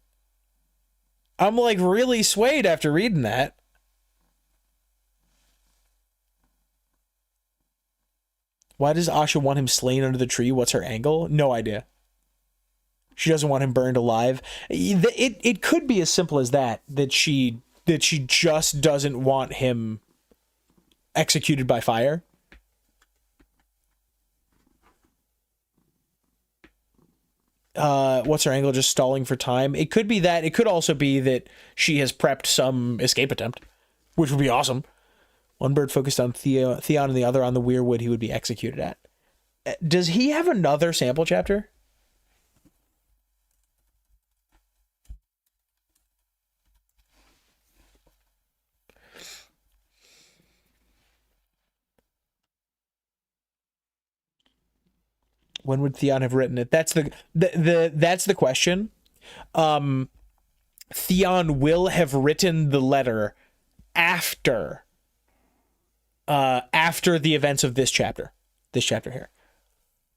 I'm like really swayed after reading that. Why does Asha want him slain under the tree? What's her angle? No idea. She doesn't want him burned alive. It could be as simple as that she just doesn't want him executed by fire. What's her angle? Just stalling for time. It could be that. It could also be that she has prepped some escape attempt, which would be awesome. One bird focused on Theon and the other on the weirwood he would be executed at. Does he have another sample chapter? When would Theon have written it? That's the question. Theon will have written the letter after the events of this chapter here.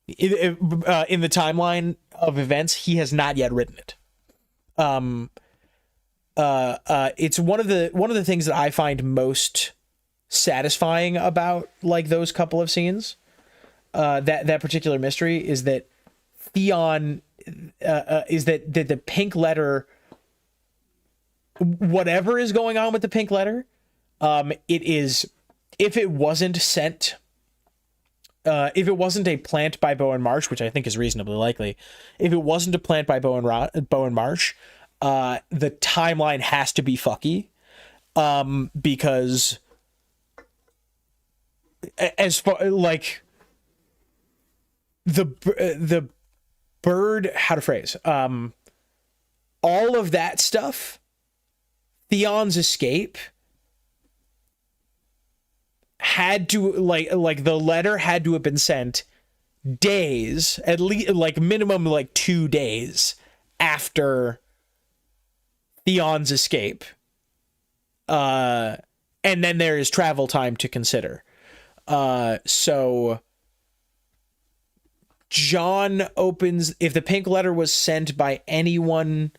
In the timeline of events, he has not yet written it. It's one of the things that I find most satisfying about like those couple of scenes. That particular mystery is that Theon is that the pink letter, whatever is going on with the pink letter, it is, if it wasn't sent, if it wasn't a plant by Bowen Marsh, which I think is reasonably likely, if it wasn't a plant by Bowen Marsh, the timeline has to be fucky, because as far like the bird, how to phrase, all of that stuff, Theon's escape had to like the letter had to have been sent days, at least like minimum like 2 days after Theon's escape. And then there is travel time to consider. So John opens, if the pink letter was sent by anyone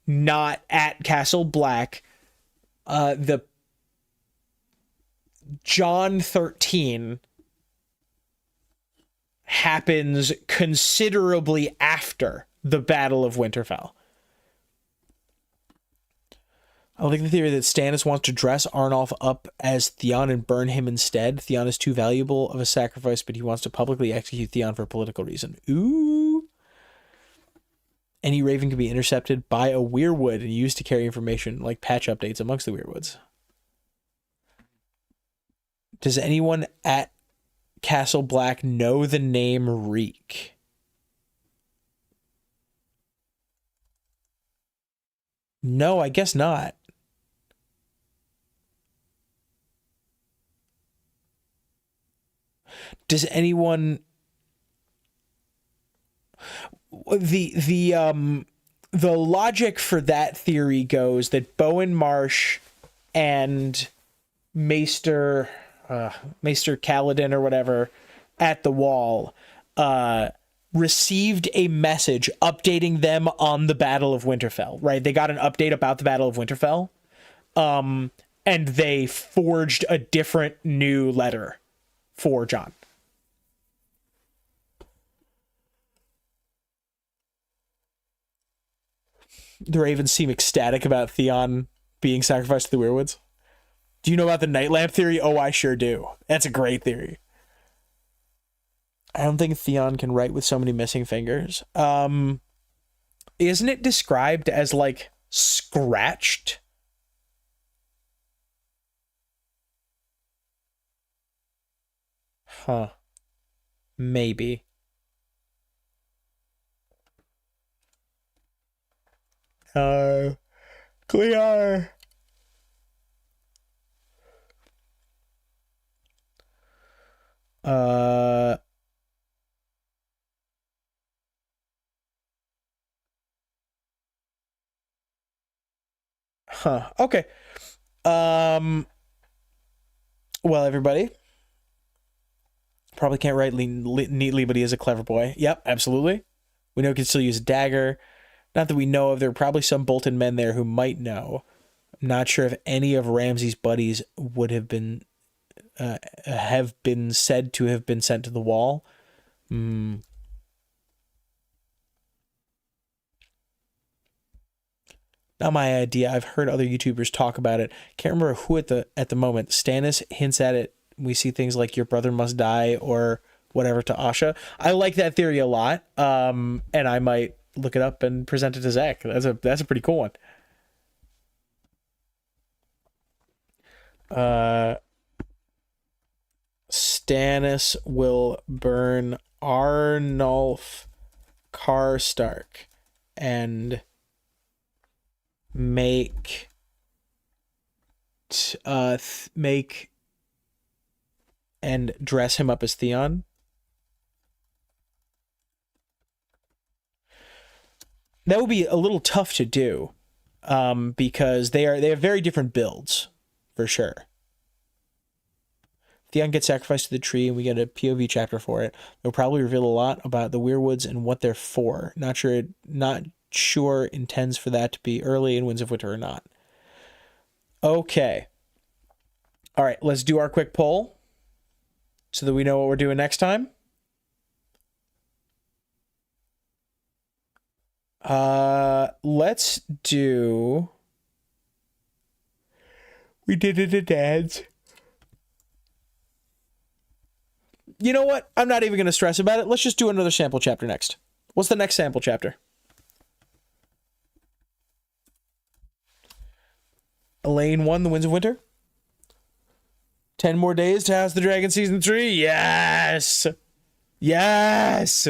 not at Castle Black, the John 13 happens considerably after the Battle of Winterfell. I like the theory that Stannis wants to dress Arnulf up as Theon and burn him instead. Theon is too valuable of a sacrifice, but he wants to publicly execute Theon for a political reason. Ooh. Any raven can be intercepted by a weirwood and used to carry information like patch updates amongst the weirwoods. Does anyone at Castle Black know the name Reek? No, I guess not. Does anyone... The logic for that theory goes that Bowen Marsh and Maester Kaladin or whatever at the Wall received a message updating them on the Battle of Winterfell, right? They got an update about the Battle of Winterfell, and they forged a different new letter for Jon. The Ravens seem ecstatic about Theon being sacrificed to the weirwoods. Do you know about the night lamp theory? Oh, I sure do. That's a great theory. I don't think Theon can write with so many missing fingers. Isn't it described as like scratched? Huh. Maybe. Clear. Okay. Well, everybody. Probably can't write neatly, but he is a clever boy. Yep, absolutely. We know he can still use a dagger. Not that we know of. There are probably some Bolton men there who might know. I'm not sure if any of Ramsay's buddies would have been said to have been sent to the wall. Not my idea. I've heard other YouTubers talk about it. Can't remember who at the moment. Stannis hints at it. We see things like your brother must die or whatever to Asha. I like that theory a lot. And I might look it up and present it to Zach. That's a pretty cool one. Stannis will burn Arnulf Karstark and make and dress him up as Theon. That would be a little tough to do, because they have very different builds, for sure. Theon gets sacrificed to the tree, and we get a POV chapter for it. They'll probably reveal a lot about the Weirwoods and what they're for. Not sure intends for that to be early in Winds of Winter or not. Okay. All right, let's do our quick poll so that we know what we're doing next time. Let's do... We did it at Dad's. You know what? I'm not even going to stress about it. Let's just do another sample chapter next. What's the next sample chapter? Elaine 1, The Winds of Winter? 10 more days to House the Dragon Season 3? Yes! Yes!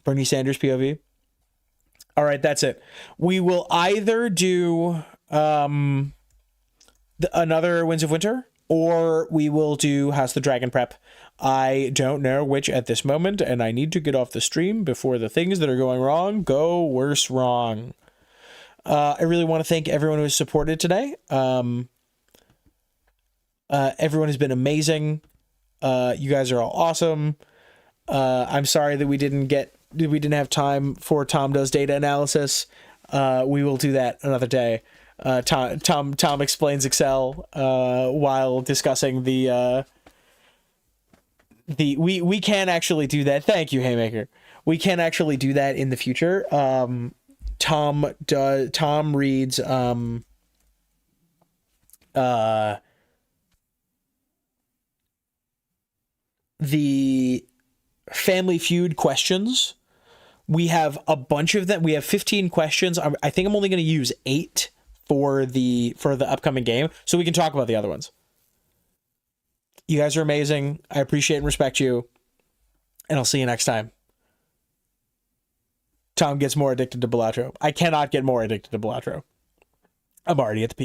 Bernie Sanders POV. All right, that's it. We will either do another Winds of Winter, or we will do House the Dragon prep. I don't know which at this moment, and I need to get off the stream before the things that are going wrong go worse wrong. I really want to thank everyone who has supported today. Everyone has been amazing. You guys are all awesome. I'm sorry that we didn't have time for Tom Does Data Analysis. We will do that another day. Tom explains Excel while discussing the we can actually do that. Thank you, Haymaker. We can actually do that in the future. Tom reads the Family Feud questions. We have a bunch of them. We have 15 questions. I think I'm only going to use 8 for the upcoming game, so we can talk about the other ones. You guys are amazing. I appreciate and respect you, and I'll see you next time. Tom gets more addicted to Bellatrix. I cannot get more addicted to Bellatrix. I'm already at the peak.